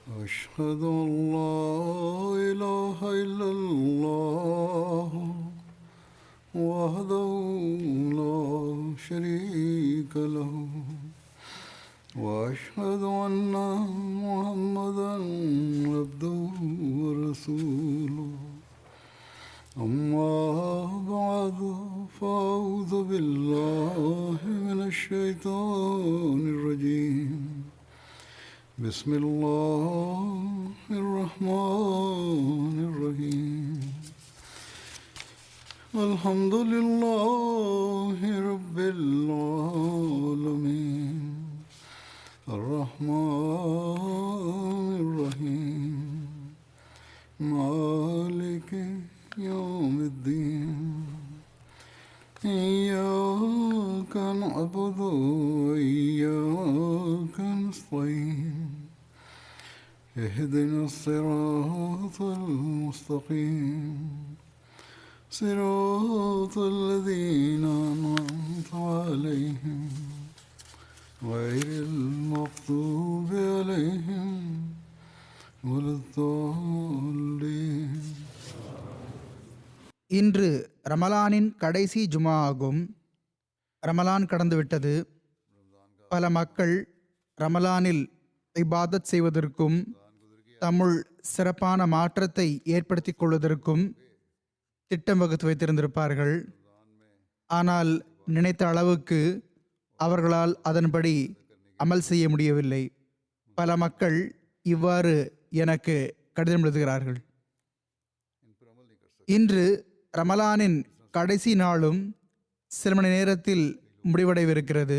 أشهد أن لا إله إلا الله وحده لا شريك له وأشهد أن محمدا عبده ورسوله أما بعد فأعوذ بالله من الشيطان الرجيم بسم الله الرحمن الرحيم الحمد لله رب العالمين الرحمن الرحيم مالك يوم الدين إياك نعبد وإياك نستعين اهدنا الصراط المستقيم صراط الذين أنعمت عليهم غير المغضوب عليهم ولا الضالين. இன்று ரமலானின் கடைசி ஜுமா ஆகும். ரமலான் கடந்துவிட்டது. பல மக்கள் ரமலானில் இபாதத் செய்வதற்கும் தம்முள் சிறப்பான மாற்றத்தை ஏற்படுத்திக் கொள்வதற்கும் திட்டம் வகுத்து வைத்திருந்திருப்பார்கள். ஆனால் நினைத்த அளவுக்கு அவர்களால் அதன்படி அமல் செய்ய முடியவில்லை. பல மக்கள் இவ்வாறு எனக்கு கடிதம் எழுதுகிறார்கள். இன்று ரமலானின் கடைசி நாளும் சில மணி நேரத்தில் முடிவடைவிருக்கிறது.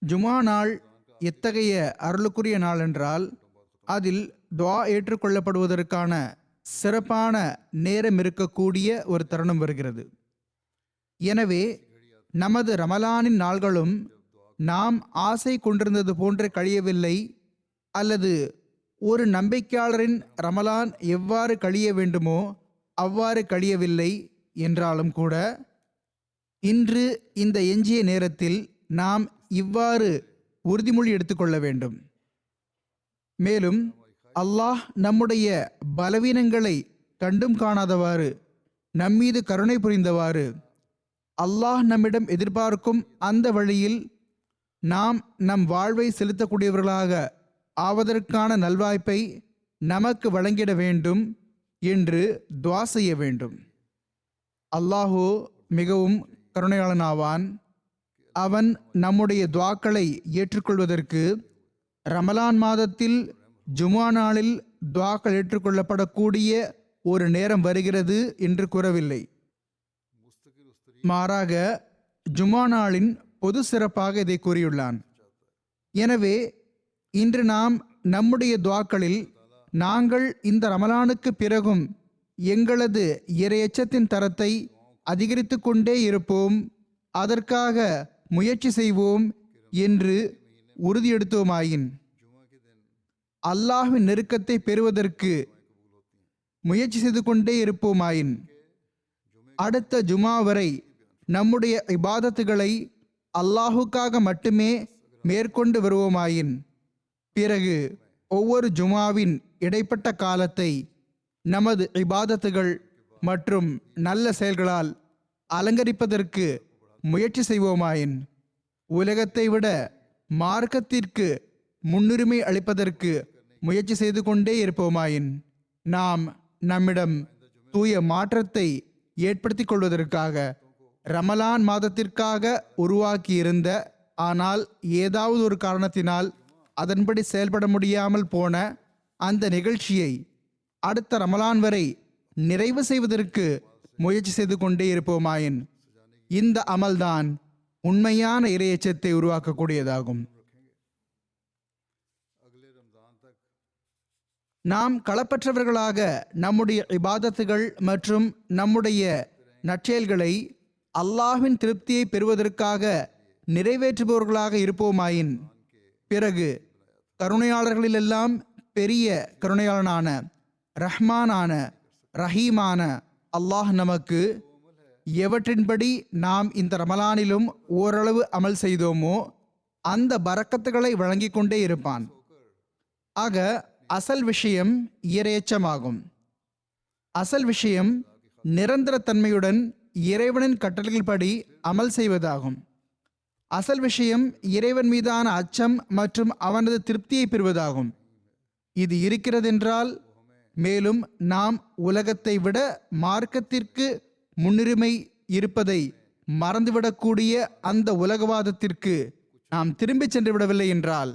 ஜுமா நாள் எத்தகைய அருளுக்குரிய நாள் என்றால் அதில் துஆ ஏற்றுக்கொள்ளப்படுவதற்கான சிறப்பான நேரம் இருக்கக்கூடிய ஒரு தருணம் வருகிறது. எனவே நமது ரமலானின் நாள்களும் நாம் ஆசை கொண்டிருந்தது போன்று கழியவில்லை, அல்லது ஒரு நம்பிக்கையாளரின் ரமலான் எவ்வாறு கழிய வேண்டுமோ அவ்வாறு கழியவில்லை என்றாலும் கூட இன்று இந்த எஞ்சிய நேரத்தில் நாம் இவ்வாறு உறுதிமொழி எடுத்துக்கொள்ள வேண்டும். மேலும் அல்லாஹ் நம்முடைய பலவீனங்களை கண்டும் காணாதவாறு நம்மீது கருணை புரிந்தவாறு அல்லாஹ் நம்மிடம் எதிர்பார்க்கும் அந்த வழியில் நாம் நம் வாழ்வை செலுத்தக்கூடியவர்களாக ஆவதற்கான நல்வாய்ப்பை நமக்கு வழங்கிட வேண்டும் என்று துஆ செய்ய வேண்டும். அல்லாஹு மிகவும் கருணையாளனாவான். அவன் நம்முடைய துஆக்களை ஏற்றுக்கொள்வதற்கு ரமலான் மாதத்தில் ஜுமா நாளில் துஆக்கள் ஏற்றுக்கொள்ளப்படக்கூடிய ஒரு நேரம் வருகிறது என்று கூறவில்லை. மாறாக ஜுமா நாளின் பொது சிறப்பாக இதை கூறியுள்ளான். எனவே இன்று நாம் நம்முடைய துஆக்களில் நாங்கள் இந்த ரமலானுக்கு பிறகும் எங்களது இறையச்சத்தின் தரத்தை அதிகரித்து கொண்டே இருப்போம், அதற்காக முயற்சி செய்வோம் என்று உறுதியெடுத்தோமாயின், அல்லாஹ்வின் நெருக்கத்தை பெறுவதற்கு முயற்சி செய்து கொண்டே இருப்போமாயின், அடுத்த ஜுமா வரை நம்முடைய இபாதத்துகளை அல்லாஹுக்காக மட்டுமே மேற்கொண்டு வருவோமாயின், பிறகு ஒவ்வொரு ஜுமாவின் இடைப்பட்ட காலத்தை நமது இபாதத்துகள் மற்றும் நல்ல செயல்களால் அலங்கரிப்பதற்கு முயற்சி செய்வோமாயின், உலகத்தை விட மார்க்கத்திற்கு முன்னுரிமை அளிப்பதற்கு முயற்சி செய்து கொண்டே இருப்போமாயின், நாம் நம்மிடம் தூய மாற்றத்தை ஏற்படுத்திக் கொள்வதற்காக ரமலான் மாதத்திற்காக உருவாக்கியிருந்த, ஆனால் ஏதாவது ஒரு காரணத்தினால் அதன்படி செயல்பட முடியாமல் போன அந்த நிகழ்ச்சியை அடுத்த ரமலான் வரை நிறைவு செய்வதற்கு முயற்சி செய்து கொண்டே இருப்போமாயின், இந்த அமல்தான் உண்மையான இறையச்சத்தை உருவாக்கக்கூடியதாகும். நாம் களப்பற்றவர்களாக நம்முடைய இபாதத்துகள் மற்றும் நம்முடைய நற்செயல்களை அல்லாஹ்வின் திருப்தியை பெறுவதற்காக நிறைவேற்றுபவர்களாக இருப்போமாயின், பிறகு கருணையாளர்களிலெல்லாம் பெரிய கருணையாளனான ரஹ்மானான ரஹீமான அல்லாஹ் நமக்கு எவற்றின்படி நாம் இந்த ரமலானிலும் ஓரளவு அமல் செய்தோமோ அந்த பரக்கத்துகளை வழங்கி கொண்டே இருப்பான். ஆக அசல் விஷயம் இறையச்சமாகும். அசல் விஷயம் நிரந்தர தன்மையுடன் இறைவனின் கட்டளைகளின்படி அமல் செய்வதாகும். அசல் விஷயம் இறைவன் மீதான அச்சம் மற்றும் அவனது திருப்தியை பெறுவதாகும். இது இருக்கிறதென்றால் மேலும் நாம் உலகத்தை விட மார்க்கத்திற்கு முன்னுரிமை இருப்பதை மறந்துவிடக்கூடிய அந்த உலகவாதத்திற்கு நாம் திரும்பி சென்று விடவில்லை என்றால்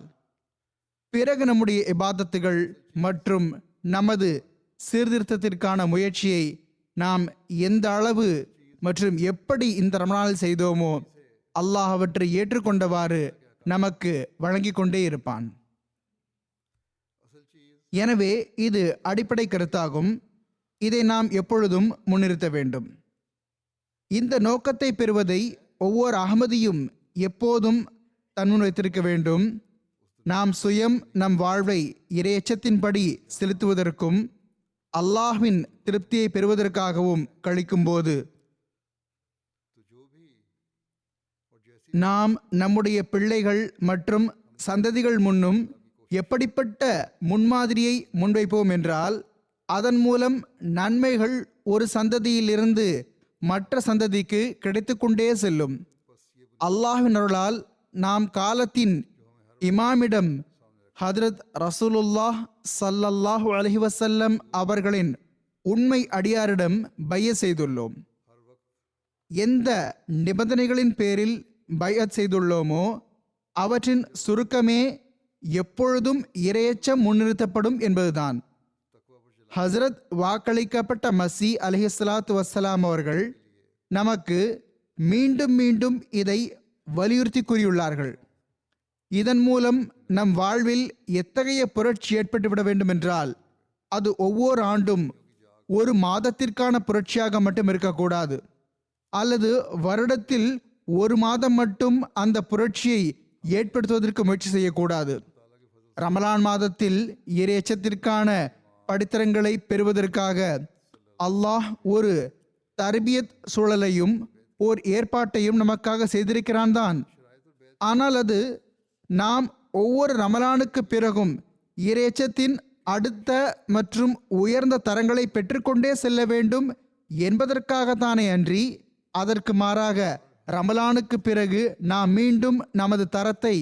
பிறகு நம்முடைய இபாதத்துகள் மற்றும் நமது சீர்திருத்தத்திற்கான முயற்சியை நாம் எந்த அளவு மற்றும் எப்படி இந்த ரமணானில் செய்தோமோ அல்லாஹ் அவற்றை ஏற்றுக்கொண்டவாறு நமக்கு வழங்கி கொண்டே இருப்பான். எனவே இது அடிப்படை கருத்தாகும். இதை நாம் எப்பொழுதும் முன்னிறுத்த வேண்டும். இந்த நோக்கத்தை பெறுவதை ஒவ்வொரு அகமதியும் எப்போதும் தன்முன் வைத்திருக்க வேண்டும். நாம் சுயம் நம் வாழ்வை இறையச்சத்தின்படி செலுத்துவதற்கும் அல்லாஹ்வின் திருப்தியை பெறுவதற்காகவும் கழிக்கும்போது நாம் நம்முடைய பிள்ளைகள் மற்றும் சந்ததிகள் முன்னும் எப்படிப்பட்ட முன்மாதிரியை முன்வைப்போம் என்றால் அதன் மூலம் நன்மைகள் ஒரு சந்ததியிலிருந்து மற்ற சந்ததிக்கு கிடைத்து கொண்டே செல்லும். அல்லாஹ்வின் அருளால் நாம் காலத்தின் இமாமிடம் ஹதரத் ரசூலுல்லாஹ் ஸல்லல்லாஹு அலைஹி வஸல்லம் அவர்களின் உண்மை அடியாரிடம் பைஅத் செய்துள்ளோம். எந்த நிபந்தனைகளின் பேரில் பைஅத் செய்துள்ளோமோ அவற்றின் சுருக்கமே எப்பொழுதும் இறையச்சம் முன்னிறுத்தப்படும் என்பதுதான். ஹசரத் வாக்களிக்கப்பட்ட மசி அலைஹிஸ்ஸலாத்து வஸ்ஸலாம் அவர்கள் நமக்கு மீண்டும் மீண்டும் இதை வலியுறுத்தி கூறியுள்ளார்கள். இதன் மூலம் நம் வாழ்வில் எத்தகைய புரட்சி ஏற்பட்டுவிட வேண்டும் என்றால் அது ஒவ்வொரு ஆண்டும் ஒரு மாதத்திற்கான புரட்சியாக மட்டும் இருக்கக்கூடாது, அல்லது வருடத்தில் ஒரு மாதம் மட்டும் அந்த புரட்சியை ஏற்படுத்துவதற்கு முயற்சி செய்யக்கூடாது. ரமலான் மாதத்தில் இறையச்சத்திற்கான படித்தரங்களை பெறுவதற்காக அல்லாஹ் ஒரு தர்பியத் சூழலையும் ஓர் ஏற்பாட்டையும் நமக்காக செய்திருக்கிறான் தான். ஆனால் அது நாம் ஒவ்வொரு ரமலானுக்கு பிறகும் இறையச்சத்தின் அடுத்த மற்றும் உயர்ந்த தரங்களை பெற்றுக்கொண்டே செல்ல வேண்டும் என்பதற்காகத்தானே அன்றி அதற்கு மாறாக ரமலானுக்கு பிறகு நாம் மீண்டும் நமது தரத்தை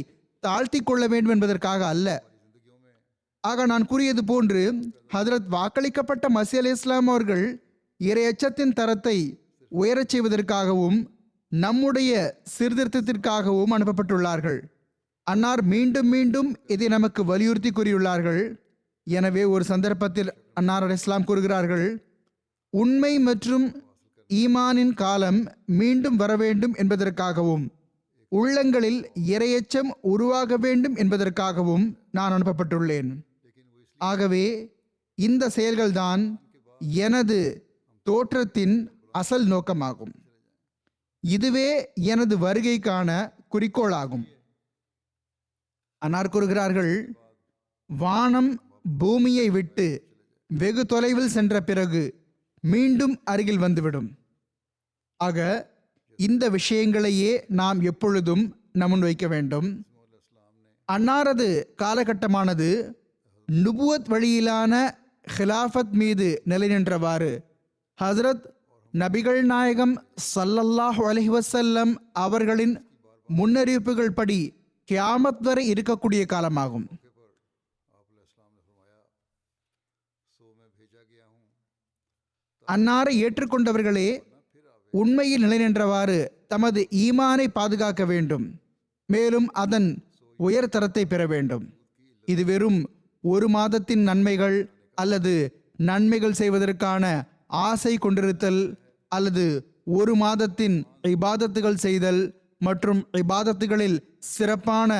தாழ்த்தி கொள்ள வேண்டும் என்பதற்காக அல்ல. ஆக நான் கூறியது போன்று ஹதரத் வாக்களிக்கப்பட்ட மசி அலி இஸ்லாம் அவர்கள் இறையச்சத்தின் தரத்தை உயரச் செய்வதற்காகவும் நம்முடைய சீர்திருத்தத்திற்காகவும் அனுப்பப்பட்டுள்ளார்கள். அன்னார் மீண்டும் மீண்டும் இதை நமக்கு வலியுறுத்தி கூறியுள்ளார்கள். எனவே ஒரு சந்தர்ப்பத்தில் அன்னார் அலி இஸ்லாம் கூறுகிறார்கள், உண்மை மற்றும் ஈமானின் காலம் மீண்டும் வர வேண்டும் என்பதற்காகவும் உள்ளங்களில் இறையச்சம் உருவாக வேண்டும் என்பதற்காகவும் நான் அனுப்பப்பட்டுள்ளேன். ஆகவே இந்த செயல்கள்தான் எனது தோற்றத்தின் அசல் நோக்கமாகும். இதுவே எனது வருகைக்கான குறிக்கோளாகும். அன்னார் கூறுகிறார்கள், வானம் பூமியை விட்டு வெகு தொலைவில் சென்ற பிறகு மீண்டும் அருகில் வந்துவிடும். ஆக இந்த விஷயங்களையே நாம் எப்பொழுதும் நம் வைக்க வேண்டும். அன்னாரது காலகட்டமானது நுபுவத் வழியிலான ஹிலாஃபத் மீது நிலை நின்றவாறு ஹசரத் நபிகள் நாயகம் ஸல்லல்லாஹு அலைஹி வஸல்லம் அவர்களின் முன்னறிவிப்புகள் படி கியாமத் வரை இருக்கக்கூடிய காலமாகும். அன்னாரை ஏற்றுக்கொண்டவர்களே உண்மையில் நிலை நின்றவாறு தமது ஈமானை பாதுகாக்க வேண்டும், மேலும் அதன் உயர் தரத்தை பெற வேண்டும். இது வெறும் ஒரு மாதத்தின் நன்மைகள் அல்லது நன்மைகள் செய்வதற்கான ஆசை கொண்டிருத்தல் அல்லது ஒரு மாதத்தின் இபாதத்துகள் செய்தல் மற்றும் இபாதத்துகளில் சிறப்பான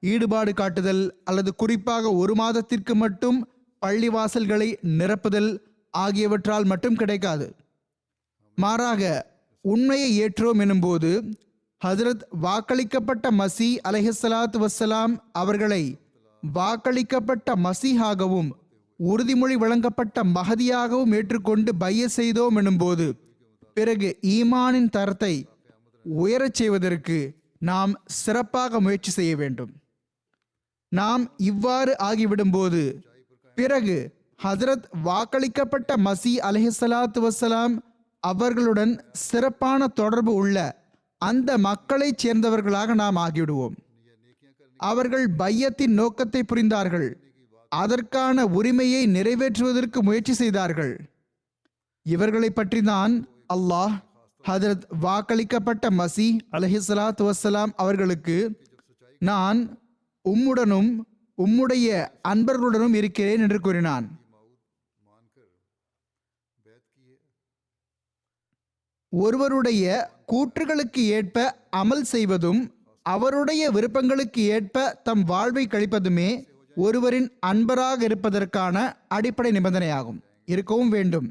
ஈடுபாடு காட்டுதல் அல்லது குறிப்பாக ஒரு மாதத்திற்கு மட்டும் பள்ளிவாசல்களை நிரப்புதல் ஆகியவற்றால் மட்டும் கிடைக்காது. மாறாக உண்மையை ஏற்றோம் எனும்போது ஹஜ்ரத் வாக்களிக்கப்பட்ட மசி அலைஹிஸ்ஸலாத்து வஸ்ஸலாம் அவர்களை வாக்களிக்கப்பட்ட மசீஹாகவும் உறுதிமொழி வழங்கப்பட்ட மஹதியாகவும் ஏற்றுக்கொண்டு பைஅத் செய்தோம் எனும்போது பிறகு ஈமானின் தரத்தை உயரச் செய்வதற்கு நாம் சிறப்பாக முயற்சி செய்ய வேண்டும். நாம் இவ்வாறு ஆகிவிடும்போது பிறகு ஹஜரத் வாக்களிக்கப்பட்ட மசி அலைஹிஸ்ஸலாத்து வஸ்ஸலாம் அவர்களுடன் சிறப்பான தொடர்பு உள்ள அந்த மக்களைச் சேர்ந்தவர்களாக நாம் ஆகிவிடுவோம். அவர்கள் பையத்தின் நோக்கத்தை புரிந்தார்கள், அதற்கான உரிமையை நிறைவேற்றுவதற்கு முயற்சி செய்தார்கள். இவர்களை பற்றி தான் அல்லாஹ் ஹஜரத் வாக்களிக்கப்பட்ட மசி அலைஹிஸ்ஸலாத்து வஸ்ஸலாம் அவர்களுக்கு நான் உம்முடனும் உம்முடைய அன்பர்களுடனும் இருக்கிறேன் என்று கூறினான். ஒருவருடைய கூற்றுகளுக்கு ஏற்ப அமல் செய்வதும் அவருடைய விருப்பங்களுக்கு ஏற்ப தம் வாழ்வை கழிப்பதுமே ஒருவரின் அன்பராக இருப்பதற்கான அடிப்படை நிபந்தனையாகும், இருக்கவும் வேண்டும்.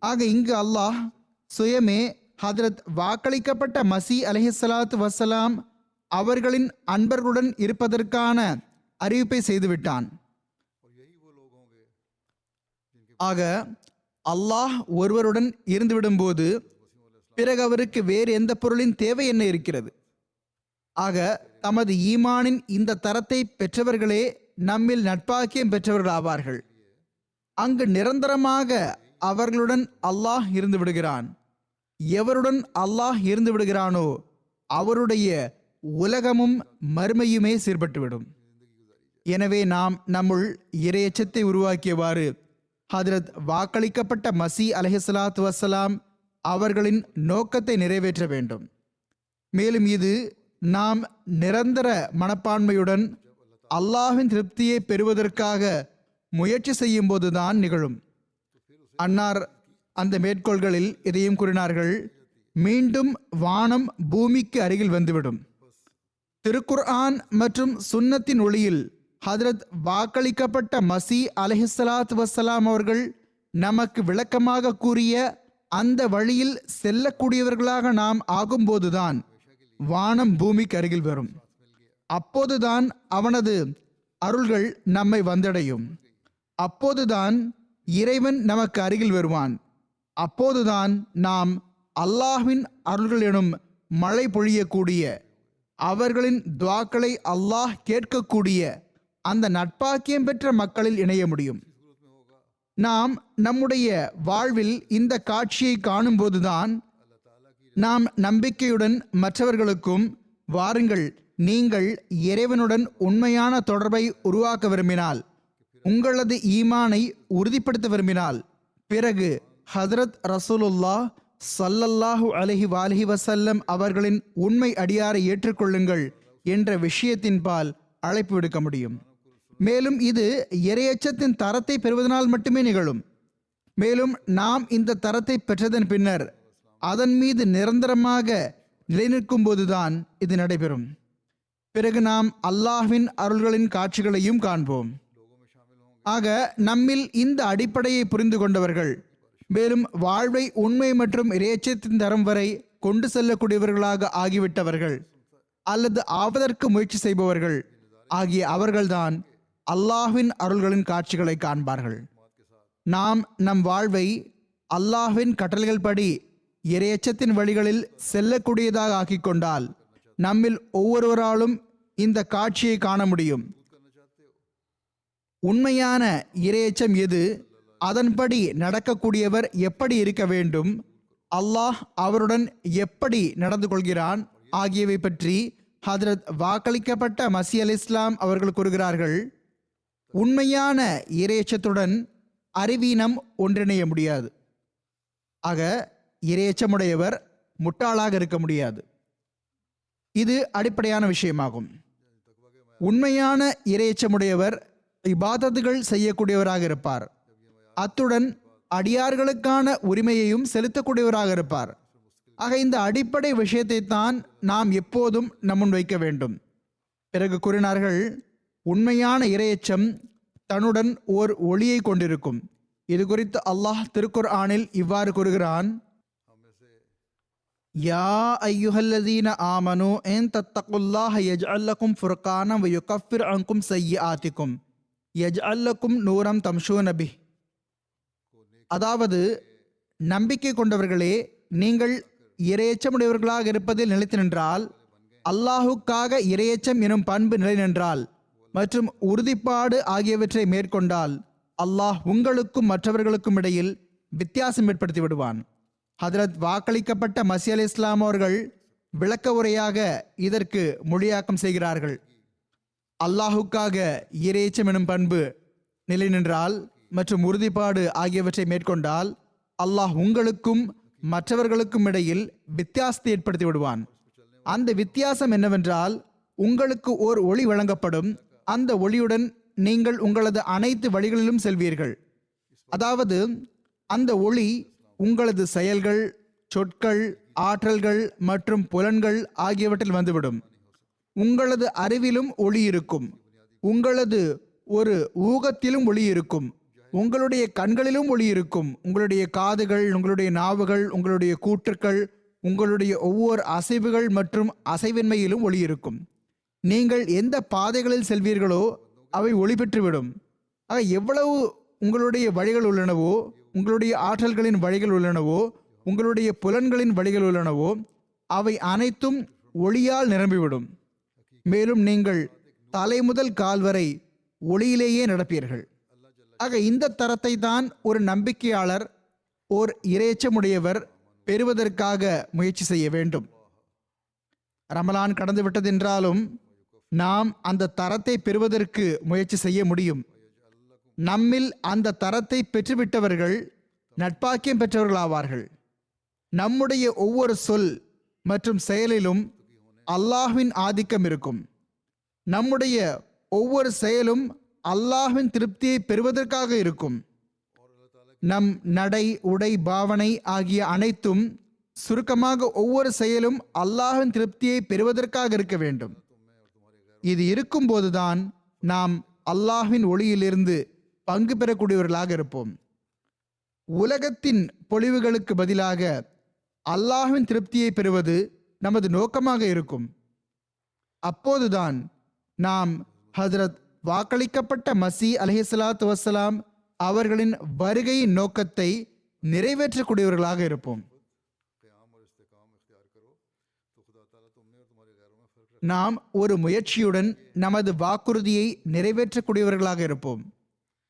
ஆக இங்கு அல்லாஹ் சுயமே ஹஜரத் வாக்களிக்கப்பட்ட மசி அலைஹிஸ்ஸலாத்து வஸ்ஸலாம் அவர்களின் அன்பர்களுடன் இருப்பதற்கான அறிவிப்பை செய்துவிட்டான். ஆக அல்லாஹ் ஒருவருடன் இருந்துவிடும்போது பிறகு அவருக்கு வேறு எந்த பொருளின் தேவை என்ன இருக்கிறது? ஆக தமது ஈமானின் இந்த தரத்தை பெற்றவர்களே நம்மில் நட்பாக்கியம் பெற்றவர்கள் ஆவார்கள். அங்கு நிரந்தரமாக அவர்களுடன் அல்லாஹ் இருந்து விடுகிறான். எவருடன் அல்லாஹ் இருந்து விடுகிறானோ அவருடைய உலகமும் மறுமையுமே சீர்பட்டுவிடும். எனவே நாம் நம்முள் இறையச்சத்தை உருவாக்கியவாறு ஹஜரத் வாக்களிக்கப்பட்ட மசி அலைஹிஸ்ஸலாத்து வஸ்ஸலாம் அவர்களின் நோக்கத்தை நிறைவேற்ற வேண்டும். மேலும் இது நாம் நிரந்தர மனப்பான்மையுடன் அல்லாஹ்வின் திருப்தியை பெறுவதற்காக முயற்சி செய்யும் போதுதான் நிகழும். அன்னார் அந்த மேற்கோள்களில் இதையும் கூறினார்கள், மீண்டும் வானம் பூமிக்கு அருகில் வந்துவிடும். திருக்குர்ஆன் மற்றும் சுன்னத்தின் ஒளியில் ஹஜரத் வாக்களிக்கப்பட்ட மசி அலைஹிஸ்ஸலாத்து வஸ்ஸலாம் அவர்கள் நமக்கு விளக்கமாக கூறிய அந்த வழியில் செல்லக்கூடியவர்களாக நாம் ஆகும்போதுதான் வானம் பூமிக்கு அருகில் வரும். அப்போதுதான் அவனது அருள்கள் நம்மை வந்தடையும். அப்போதுதான் இறைவன் நமக்கு அருகில் வருவான். அப்போதுதான் நாம் அல்லாஹ்வின் அருள்கள் எனும் மழை பொழியக்கூடிய, அவர்களின் துஆக்களை அல்லாஹ் கேட்கக்கூடிய அந்த நட்பாக்கியம் பெற்ற மக்களில் இணைய முடியும். நாம் நம்முடைய வாழ்வில் இந்த காட்சியை காணும்போதுதான் நாம் நம்பிக்கையுடன் மற்றவர்களுக்கும், வாருங்கள், நீங்கள் இறைவனுடன் உண்மையான தொடர்பை உருவாக்க விரும்பினால், உங்களது ஈமானை உறுதிப்படுத்த விரும்பினால், பிறகு ஹஜரத் ரசூலுல்லாஹ் ஸல்லல்லாஹு அலைஹி வஸல்லம் அவர்களின் உண்மை அடியாரை ஏற்றுக்கொள்ளுங்கள் என்ற விஷயத்தின் பால் அழைப்பு விடுக்க முடியும். மேலும் இது இறையச்சத்தின் தரத்தை பெறுவதனால் மட்டுமே நிகழும். மேலும் நாம் இந்த தரத்தை பெற்றதன் பின்னர் அதன் மீது நிரந்தரமாக நிலைநிற்கும் போதுதான் இது நடைபெறும். பிறகு நாம் அல்லாஹ்வின் அருள்களின் காட்சிகளையும் காண்போம். ஆக நம்மில் இந்த அடிப்படையை புரிந்து கொண்டவர்கள், மேலும் வாழ்வை உண்மை மற்றும் இறையச்சத்தின் தரம் வரை கொண்டு செல்லக்கூடியவர்களாக ஆகிவிட்டவர்கள் அல்லது ஆவதற்கு முயற்சி செய்பவர்கள் ஆகிய அவர்கள்தான் அல்லாஹ்வின் அருள்களின் காட்சிகளை காண்பார்கள். நாம் நம் வாழ்வை அல்லாஹ்வின் கட்டளைகள் படி இறையச்சத்தின் வழிகளில் செல்லக்கூடியதாக ஆக்கிக் கொண்டால் நம்மில் ஒவ்வொருவராலும் இந்த காட்சியை காண முடியும். உண்மையான இறையச்சம் எது, அதன்படி நடக்கக்கூடியவர் எப்படி இருக்க வேண்டும், அல்லாஹ் அவருடன் எப்படி நடந்து கொள்கிறான் ஆகியவை பற்றி ஹஜரத் வாக்களிக்கப்பட்ட மசி அலைஹிஸ்ஸலாம் அவர்கள் கூறுகிறார்கள். உண்மையான இறையச்சத்துடன் அறிவீனம் ஒன்றிணைய முடியாது. ஆக இறையச்சமுடையவர் முட்டாளாக இருக்க முடியாது. இது அடிப்படையான விஷயமாகும். உண்மையான இறையச்சமுடையவர் இபாதத்துகள் செய்யக்கூடியவராக இருப்பார். அத்துடன் அடியார்களுக்கான உரிமையையும் செலுத்தக்கூடியவராக இருப்பார். ஆக இந்த அடிப்படை விஷயத்தை தான் நாம் எப்போதும் நம்முன் வைக்க வேண்டும். பிறகு கூறினார்கள், உண்மையான இறையச்சம் தன்னுடன் ஓர் ஒளியை கொண்டிருக்கும். இது குறித்து அல்லாஹ் திருக்குர்ஆனில் இவ்வாறு கூறுகிறான், யா ஐயுஹல்லதீன ஆமனு இன் தத்தகுல்லாஹ யஜ்அல் லக்கும் ஃபுர்கானன் வ யுகஃபிர் அன்கும் ஸய்யிஆத்திக்கும் யஜ்அல் லக்கும் நூரம் தம்ஷூன பிஹ். அதாவது, நம்பிக்கை கொண்டவர்களே, நீங்கள் இறையச்சமுடையவர்களாக இருப்பதில் நிலைத்து நின்றால், அல்லாஹுக்காக இறையச்சம் எனும் பண்பு நிலை நின்றால், மற்றும் உறுதிப்பாடு ஆகியவற்றை மேற்கொண்டால் அல்லாஹ் உங்களுக்கும் மற்றவர்களுக்கும் இடையில் வித்தியாசம் ஏற்படுத்தி விடுவான். ஹதரத் வாக்களிக்கப்பட்ட மஸீஹ் அலைஹிஸ்ஸலாம் அவர்கள் விளக்க உரையாக இதற்கு மொழியாக்கம் செய்கிறார்கள். அல்லாஹுக்காக இறையச்சம் எனும் பண்பு நிலை நின்றால் மற்றும் உறுதிப்பாடு ஆகியவற்றை மேற்கொண்டால் அல்லாஹ் உங்களுக்கும் மற்றவர்களுக்கும் இடையில் வித்தியாசத்தை ஏற்படுத்தி விடுவான். அந்த வித்தியாசம் என்னவென்றால், உங்களுக்கு ஓர் ஒளி வழங்கப்படும். அந்த ஒளியுடன் நீங்கள் உங்களது அனைத்து வழிகளிலும் செல்வீர்கள். அதாவது அந்த ஒளி உங்களது செயல்கள், சொற்கள், ஆற்றல்கள் மற்றும் புலன்கள் ஆகியவற்றில் வந்துவிடும். உங்களது அறிவிலும் ஒளி இருக்கும், உங்களது ஒரு ஊகத்திலும் ஒளி இருக்கும், உங்களுடைய கண்களிலும் ஒளி இருக்கும், உங்களுடைய காதுகள், உங்களுடைய நாவுகள், உங்களுடைய கூற்றுக்கள், உங்களுடைய ஒவ்வொரு அசைவுகள் மற்றும் அசைவின்மையிலும் ஒளி இருக்கும். நீங்கள் எந்த பாதைகளில் செல்வீர்களோ அவை ஒளி பெற்றுவிடும். ஆக எவ்வளவு உங்களுடைய வழிகள் உள்ளனவோ, உங்களுடைய ஆற்றல்களின் வழிகள் உள்ளனவோ, உங்களுடைய புலன்களின் வழிகள் உள்ளனவோ, அவை அனைத்தும் ஒளியால் நிரம்பிவிடும். மேலும் நீங்கள் தலை முதல் கால் வரை ஒளியிலேயே நடப்பீர்கள். ஆக இந்த தரத்தை தான் ஒரு நம்பிக்கையாளர், ஓர் இறையச்சமுடையவர் பெறுவதற்காக முயற்சி செய்ய வேண்டும். ரமலான் கடந்து விட்டதென்றாலும் நாம் அந்த தரத்தை பெறுவதற்கு முயற்சி செய்ய முடியும். நம்மில் அந்த தரத்தை பெற்றுவிட்டவர்கள் நட்பாக்கியம் பெற்றவர்களாவார்கள். நம்முடைய ஒவ்வொரு சொல் மற்றும் செயலிலும் அல்லாஹ்வின் ஆதிக்கம் இருக்கும். நம்முடைய ஒவ்வொரு செயலும் அல்லாஹ்வின் திருப்தியை பெறுவதற்காக இருக்கும். நம் நடை, உடை, பாவனை ஆகிய அனைத்தும் சுருக்கமாக ஒவ்வொரு செயலும் அல்லாஹ்வின் திருப்தியை பெறுவதற்காக இருக்க வேண்டும். இது இருக்கும்போதுதான் நாம் அல்லாஹ்வின் ஒளியிலிருந்து பங்கு பெறக்கூடியவர்களாக இருப்போம். உலகத்தின் பொழிவுகளுக்கு பதிலாக அல்லாஹ்வின் திருப்தியை பெறுவது நமது நோக்கமாக இருக்கும். அப்போதுதான் நாம் ஹஜ்ரத் வாக்களிக்கப்பட்ட மஸீஹ் அலைஹிஸ்ஸலாத்து வஸ்ஸலாம் அவர்களின் வருகையின் நோக்கத்தை நிறைவேற்றக்கூடியவர்களாக இருப்போம். நாம் ஒரு முயற்சியுடன் நமது வாக்குறுதியை நிறைவேற்றக்கூடியவர்களாக இருப்போம்.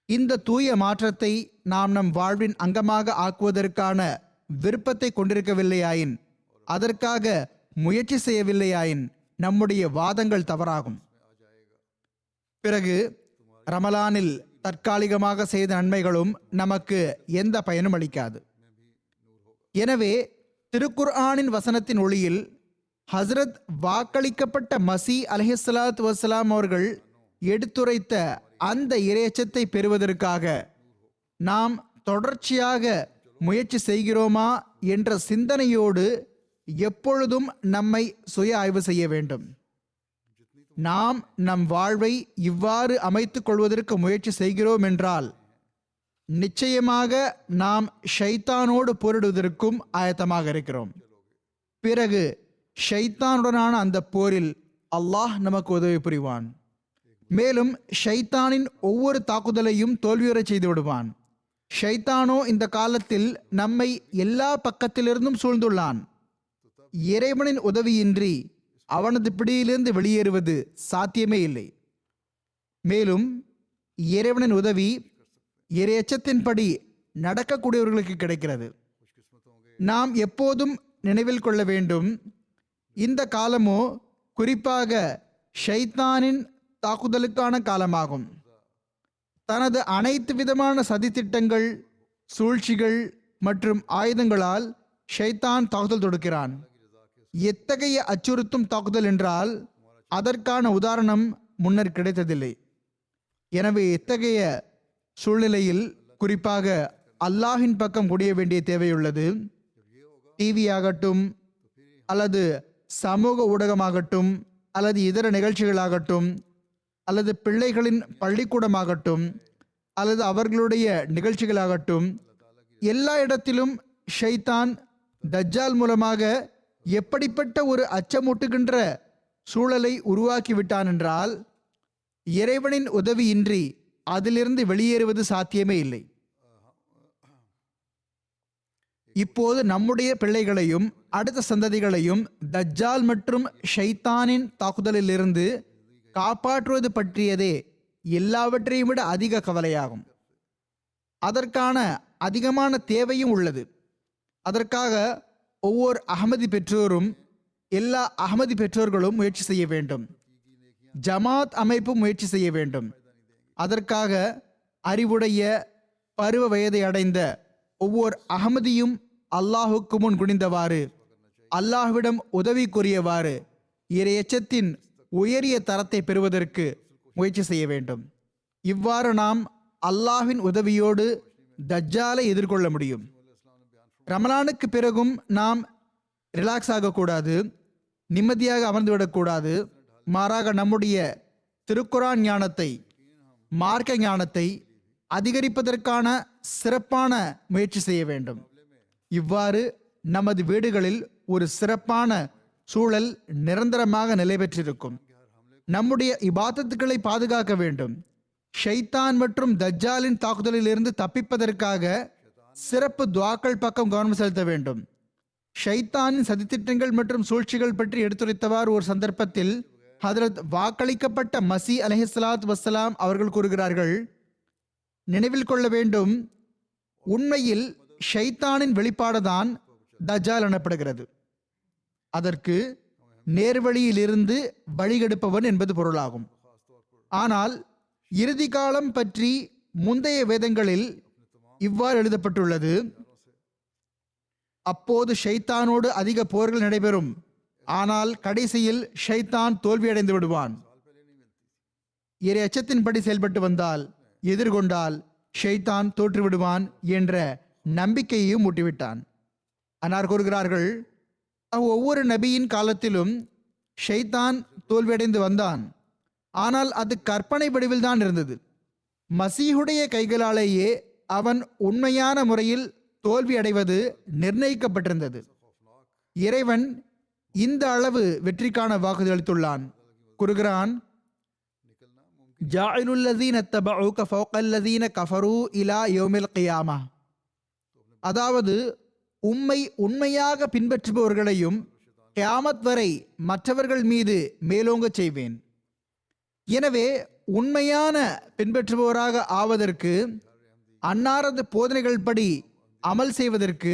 இந்த தூய மாற்றத்தை நாம் நம் வாழ்வின் அங்கமாக ஆக்குவதற்கான விருப்பத்தை கொண்டிருக்கவில்லையாயின், அதற்காக முயற்சி செய்யவில்லையாயின் நம்முடைய வாதங்கள் தவறாகும். பிறகு ரமலானில் தற்காலிகமாக செய்த நன்மைகளும் நமக்கு எந்த பயனும் அளிக்காது. எனவே திருக்குர்ஆனின் வசனத்தின் ஒளியில் ஹஸ்ரத் வாக்களிக்கப்பட்ட மஸீஹ் அலைஹிஸ்ஸலாத்து வஸ்ஸலாம் அவர்கள் எடுத்துரைத்த அந்த இறையச்சத்தை பெறுவதற்காக நாம் தொடர்ச்சியாக முயற்சி செய்கிறோமா என்ற சிந்தனையோடு எப்பொழுதும் நம்மை சுய ஆய்வு செய்ய வேண்டும். நாம் நம் வாழ்வை இவ்வாறு அமைத்துக் கொள்வதற்கு முயற்சி செய்கிறோம் என்றால் நிச்சயமாக நாம் ஷைத்தானோடு போரிடுவதற்கும் ஆயத்தமாக இருக்கிறோம். பிறகு ஷைத்தானுடனான அந்த போரில் அல்லாஹ் நமக்கு உதவி புரிவான். மேலும் ஷைத்தானின் ஒவ்வொரு தாக்குதலையும் தோல்வியுறச் செய்து விடுவான். ஷைத்தானோ இந்த காலத்தில் நம்மை எல்லா பக்கத்திலிருந்தும் சூழ்ந்துள்ளான். இறைவனின் உதவியின்றி அவனது பிடியிலிருந்து வெளியேறுவது சாத்தியமே இல்லை. மேலும் இறைவனின் உதவி இறையச்சத்தின்படி நடக்கக்கூடியவர்களுக்கு கிடைக்கிறது. நாம் எப்போதும் நினைவில் கொள்ள வேண்டும், இந்த காலமோ குறிப்பாக ஷைத்தானின் தாக்குதலுக்கான காலமாகும். தனது அனைத்து விதமான சதித்திட்டங்கள், சூழ்ச்சிகள் மற்றும் ஆயுதங்களால் ஷைத்தான் தாக்குதல் தொடுக்கிறான். எத்தகைய அச்சுறுத்தும் தாக்குதல் என்றால் அதற்கான உதாரணம் முன்னர் கிடைத்ததில்லை. எனவே இத்தகைய சூழ்நிலையில் குறிப்பாக அல்லாஹின் பக்கம் குடிய வேண்டிய தேவையுள்ளது. டிவி ஆகட்டும், அல்லது சமூக ஊடகமாகட்டும், அல்லது இதர நிகழ்ச்சிகளாகட்டும், அல்லது பிள்ளைகளின் பள்ளிக்கூடமாகட்டும், அல்லது அவர்களுடைய நிகழ்ச்சிகளாகட்டும், எல்லா இடத்திலும் ஷைத்தான் தஜ்ஜால் மூலமாக எப்படிப்பட்ட ஒரு அச்சமூட்டுகின்ற சூழலை உருவாக்கிவிட்டான் என்றால் இறைவனின் உதவியின்றி அதிலிருந்து வெளியேறுவது சாத்தியமே இல்லை. இப்போது நம்முடைய பிள்ளைகளையும் அடுத்த சந்ததிகளையும் தஜ்ஜால் மற்றும் ஷைத்தானின் தாக்குதலிலிருந்து காப்பாற்றுவது பற்றியதே எல்லாவற்றையும் விட அதிக கவலையாகும். அதற்கான அதிகமான தேவையும் உள்ளது. அதற்காக ஒவ்வொரு அகமதி பெற்றோரும் எல்லா அகமதி பெற்றோர்களும் முயற்சி செய்ய வேண்டும். ஜமாத் அமைப்பு முயற்சி செய்ய வேண்டும். அதற்காக அறிவுடைய பருவ வயதை அடைந்த ஒவ்வொரு அகமதியும் அல்லாஹுக்கு முன் குனிந்தவாறு, அல்லாஹ்விடம் உதவி கூறியவாறு இறையச்சத்தின் உயரிய தரத்தை பெறுவதற்கு முயற்சி செய்ய வேண்டும். இவ்வாறு நாம் அல்லாஹ்வின் உதவியோடு தஜ்ஜாலை எதிர்கொள்ள முடியும். ரமலானுக்கு பிறகும் நாம் ரிலாக்ஸ் ஆகக்கூடாது, நிம்மதியாக அமர்ந்துவிடக்கூடாது. மாறாக நம்முடைய திருக்குரான் ஞானத்தை, மார்க்க ஞானத்தை அதிகரிப்பதற்கான சிறப்பான முயற்சி செய்ய வேண்டும். இவ்வாறு நமது வீடுகளில் ஒரு சிறப்பான சூழல் நிரந்தரமாக நிலை பெற்றிருக்கும். நம்முடைய இபாதத்துக்களை பாதுகாக்க வேண்டும். ஷைத்தான் மற்றும் தஜ்ஜாலின் தாக்குதலில் இருந்து தப்பிப்பதற்காக சிறப்பு துஆக்கள் பக்கம் கவனம் செலுத்த வேண்டும். ஷைத்தானின் சதித்திட்டங்கள் மற்றும் சூழ்ச்சிகள் பற்றி எடுத்துரைத்தவாறு ஒரு சந்தர்ப்பத்தில் ஹதரத் வாக்களிக்கப்பட்ட மசி அலைஹிஸ்ஸலாத்து வஸ்ஸலாம் அவர்கள் கூறுகிறார்கள், நினைவில் கொள்ள வேண்டும், உண்மையில் ஷைத்தானின் வெளிப்பாடுதான் தஜ்ஜால் எனப்படுகிறது. அதற்கு நேர்வழியிலிருந்து வழிகெடுப்பவன் என்பது பொருளாகும். ஆனால் இறுதி காலம் பற்றி முந்தைய வேதங்களில் இவ்வாறு எழுதப்பட்டுள்ளது, அப்போது ஷைத்தானோடு அதிக போர்கள் நடைபெறும், ஆனால் கடைசியில் ஷைத்தான் தோல்வியடைந்து விடுவான். இறை அச்சத்தின்படி செயல்பட்டு வந்தால், எதிர்கொண்டால் ஷைத்தான் தோற்றுவிடுவான் என்ற நம்பிக்கையையும் ஊட்டிவிட்டான். அன்னார் கூறுகிறார்கள், ஒவ்வொரு நபியின் காலத்திலும் ஷைத்தான் தோல்வியடைந்து வந்தான். ஆனால் அது கற்பனை வடிவில் தான் இருந்தது. மசீஹுடைய கைகளாலேயே அவன் உண்மையான முறையில் தோல்வி அடைவது நிர்ணயிக்கப்பட்டிருந்தது. இறைவன் இந்த அளவு வெற்றிக்கான வாக்குறுதி அளித்துள்ளான். கூறுகிறான், ஜாயிலுல்லதீன தபஊக ஃபௌகல்லதீன கஃபரூ இலா யௌமில் கியாமா. அதாவது உம்மை உண்மையாக பின்பற்றுபவர்களையும் கியாமத் வரை மற்றவர்கள் மீது மேலோங்க செய்வேன். எனவே உண்மையான பின்பற்றுபவராக ஆவதற்கு, அன்னாரது போதனைகள் படி அமல் செய்வதற்கு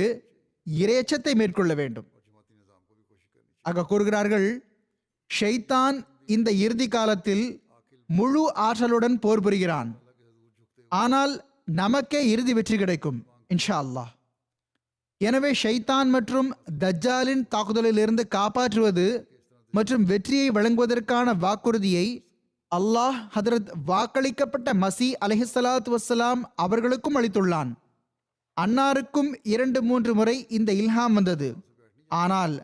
இறையச்சத்தை மேற்கொள்ள வேண்டும். ஆக கூறுகிறார்கள், ஷைத்தான் இந்த இறுதி காலத்தில் முழு ஆற்றலுடன் போர் புரிகிறான். ஆனால் நமக்கே இறுதி வெற்றி கிடைக்கும் இன்ஷா அல்லாஹ். எனவே ஷைத்தான் மற்றும் தஜ்ஜாலின் தாக்குதலில் இருந்து காப்பாற்றுவது மற்றும் வெற்றியை வழங்குவதற்கான வாக்குறுதியை அல்லாஹ் ஹதரத் வாக்களிக்கப்பட்ட மசி அலைஹிஸ்ஸலாத்து வஸ்ஸலாம் அவர்களுக்கும் அளித்துள்ளான். அன்னாருக்கும் 2-3 முறை இந்த இல்ஹாம் வந்தது. ஆனால்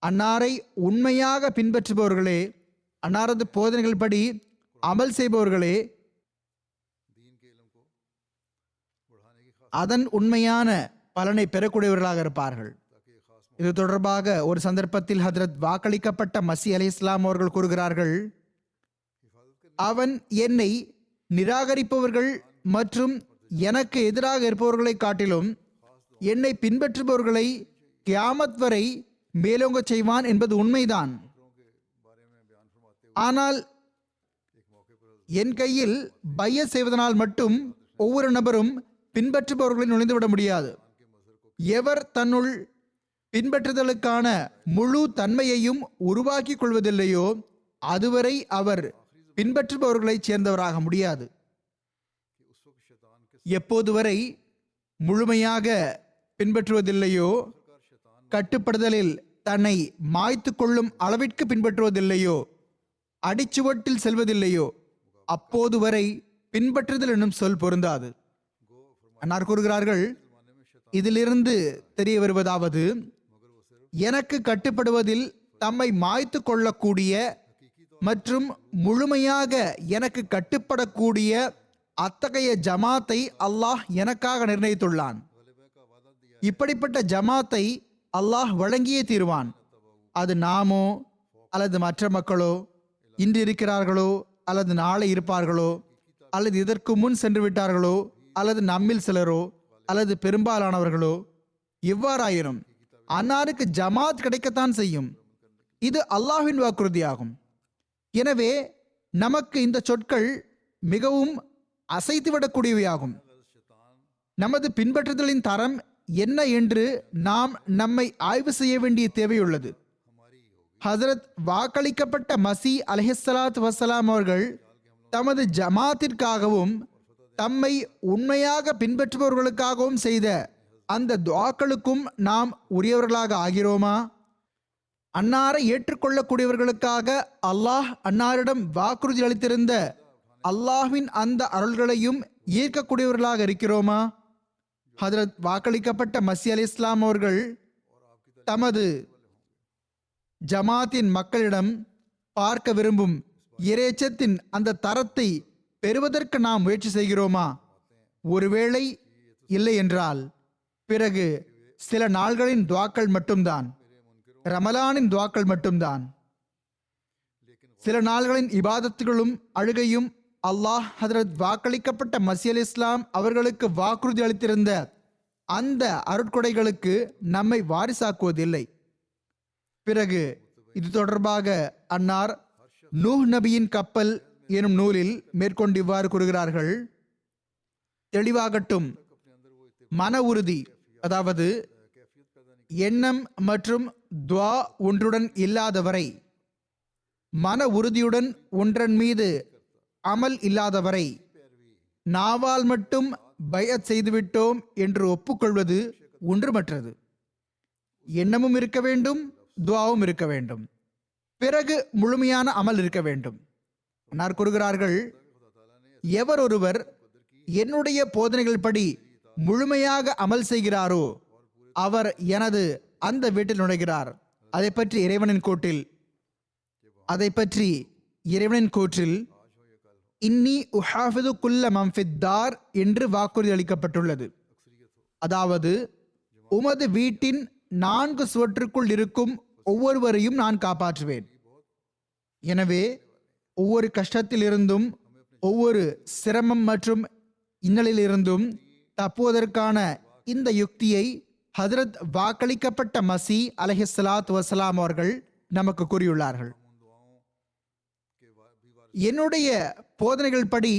அன்னாரை உண்மையாக பின்பற்றுபவர்களே, அன்னாரது போதனைகள் படி அமல் செய்பவர்களே அதன் உண்மையான பலனை பெறக்கூடியவர்களாக இருப்பார்கள். இது தொடர்பாக ஒரு சந்தர்ப்பத்தில் ஹதரத் வாக்களிக்கப்பட்ட மசி அலைஹிஸ்ஸலாம் அவர்கள் கூறுகிறார்கள், அவன் என்னை நிராகரிப்பவர்கள் மற்றும் எனக்கு எதிராக இருப்பவர்களை காட்டிலும் என்னை பின்பற்றுபவர்களை கியாமத் வரை மேலோங்க செய்வான் என்பது உண்மைதான். ஆனால் என் கையில் பையத் செய்வதனால் மட்டும் ஒவ்வொரு நபரும் பின்பற்றுபவர்களை நுழைந்துவிட முடியாது. எவர் தன்னுள் பின்பற்றுதலுக்கான முழு தன்மையையும் உருவாக்கி கொள்வதில்லையோ அதுவரை அவர் பின்பற்றுபவர்களை சேர்ந்தவராக முடியாது. எப்போது வரை முழுமையாக பின்பற்றுவதில்லையோ, கட்டுப்படுதலில் தன்னை மாய்த்து கொள்ளும் அளவிற்கு பின்பற்றுவதில்லையோ, அடிச்சுவட்டில் செல்வதில்லையோ, அப்போது வரை பின்பற்றுதல் என்னும் சொல் பொருந்தாது. அன்னார் கூறுகிறார்கள், இதிலிருந்து தெரிய வருவதாவது, எனக்கு கட்டுப்படுவதில் தம்மை மாய்த்து கொள்ளக்கூடிய மற்றும் முழுமையாக எனக்கு கட்டுப்படக்கூடிய அத்தகைய ஜமாத்தை அல்லாஹ் எனக்காக நிர்ணயித்துள்ளான். இப்படிப்பட்ட ஜமாத்தை அல்லாஹ் வழங்கியே தீர்வான். அது நாமோ அல்லது மற்ற மக்களோ, இன்று இருக்கிறார்களோ அல்லது நாளை இருப்பார்களோ, அல்லது இதற்கு முன் சென்று விட்டார்களோ, அல்லது நம்மில் சிலரோ அல்லது பெரும்பாலானவர்களோ, எவ்வாறாயினும் அன்னாருக்கு ஜமாத் கிடைக்கத்தான் செய்யும். இது அல்லாஹ்வின் வாக்குறுதியாகும். எனவே நமக்கு இந்த சொற்கள் மிகவும் அசைத்துவிடக்கூடியவையாகும். நமது பின்பற்றுதலின் தரம் என்ன என்று நாம் நம்மை ஆய்வு செய்ய வேண்டிய தேவையுள்ளது. ஹசரத் வாக்களிக்கப்பட்ட மசி அலைஹிஸ்ஸலாத்து வஸ்ஸலாம் அவர்கள் தமது ஜமாத்திற்காகவும் தம்மை உண்மையாக பின்பற்றுபவர்களுக்காகவும் செய்த அந்த துஆக்களுக்கும் நாம் உரியவர்களாக ஆகிறோமா? அன்னாரை ஏற்றுக்கொள்ளக்கூடியவர்களுக்காக அல்லாஹ் அன்னாரிடம் வாக்குறுதி அளித்திருந்த அல்லாஹ்வின் அந்த அருள்களையும் ஈர்க்கக்கூடியவர்களாக இருக்கிறோமா? ஹஜ்ரத் வாக்களிக்கப்பட்ட மசி அலி இஸ்லாம் அவர்கள் தமது ஜமாத்தின் மக்களிடம் பார்க்க விரும்பும் இறைச்சத்தின் அந்த தரத்தை பெறுவதற்கு நாம் முயற்சி செய்கிறோமா? ஒருவேளை இல்லை என்றால் பிறகு சில நாள்களின் துஆக்கள் மட்டும்தான், ரமலானின் துஆக்கள் மட்டும்தான், சில நாள்களின் இபாதத்துகளும் அழுகையும் அல்லாஹ் ஹஜ்ரத் வாக்களிக்கப்பட்ட மசி அலி இஸ்லாம் அவர்களுக்கு வாக்குறுதி அளித்திருந்த அந்த அருட்கொடைகளுக்கு நம்மை வாரிசாக்குவதில்லை. பிறகு இது தொடர்பாக அன்னார் நூஹ் நபியின் கப்பல் எனும் நூலில் மேற்கொண்டு இவ்வாறு கூறுகிறார்கள்: தெளிவாகட்டும், மன உறுதி, அதாவது எண்ணம் மற்றும் துஆ ஒன்றுடன் இல்லாதவரை, மன உறுதியுடன் ஒன்றன் மீது அமல் இல்லாதவரை, நாவால் மட்டும் பைஅத் செய்துவிட்டோம் என்று ஒப்புக்கொள்வது ஒன்றுமற்றது. எண்ணமும் இருக்க வேண்டும், துஆவும் இருக்க வேண்டும், பிறகு முழுமையான அமல் இருக்க வேண்டும். அன்னார் கூறுகிறார்கள், எவர் ஒருவர் என்னுடைய போதனைகள் படி முழுமையாக அமல் செய்கிறாரோ அவர் எனது அந்த வீட்டில் நுழைகிறார். அதை பற்றி இறைவனின் கூற்றில் இன்னி உஹாஃபிது குல்ல மம்ஃபித்தார் என்று வாக்குறுதி அளிக்கப்பட்டுள்ளது. அதாவது, உமது வீட்டின் 4 சுவற்றுக்குள் இருக்கும் ஒவ்வொருவரையும் நான் காப்பாற்றுவேன். எனவே ஒவ்வொரு கஷ்டத்திலிருந்தும், ஒவ்வொரு சிரமம் மற்றும் இன்னலிலிருந்தும் தப்புவதற்கான இந்த யுக்தியை ஹஜ்ரத் வாக்களிக்கப்பட்ட மசி அலைஹிஸ்ஸலாத்து வஸ்ஸலாம் அவர்கள் நமக்கு கூறியுள்ளார்கள். என்னுடைய போதனைகள் படி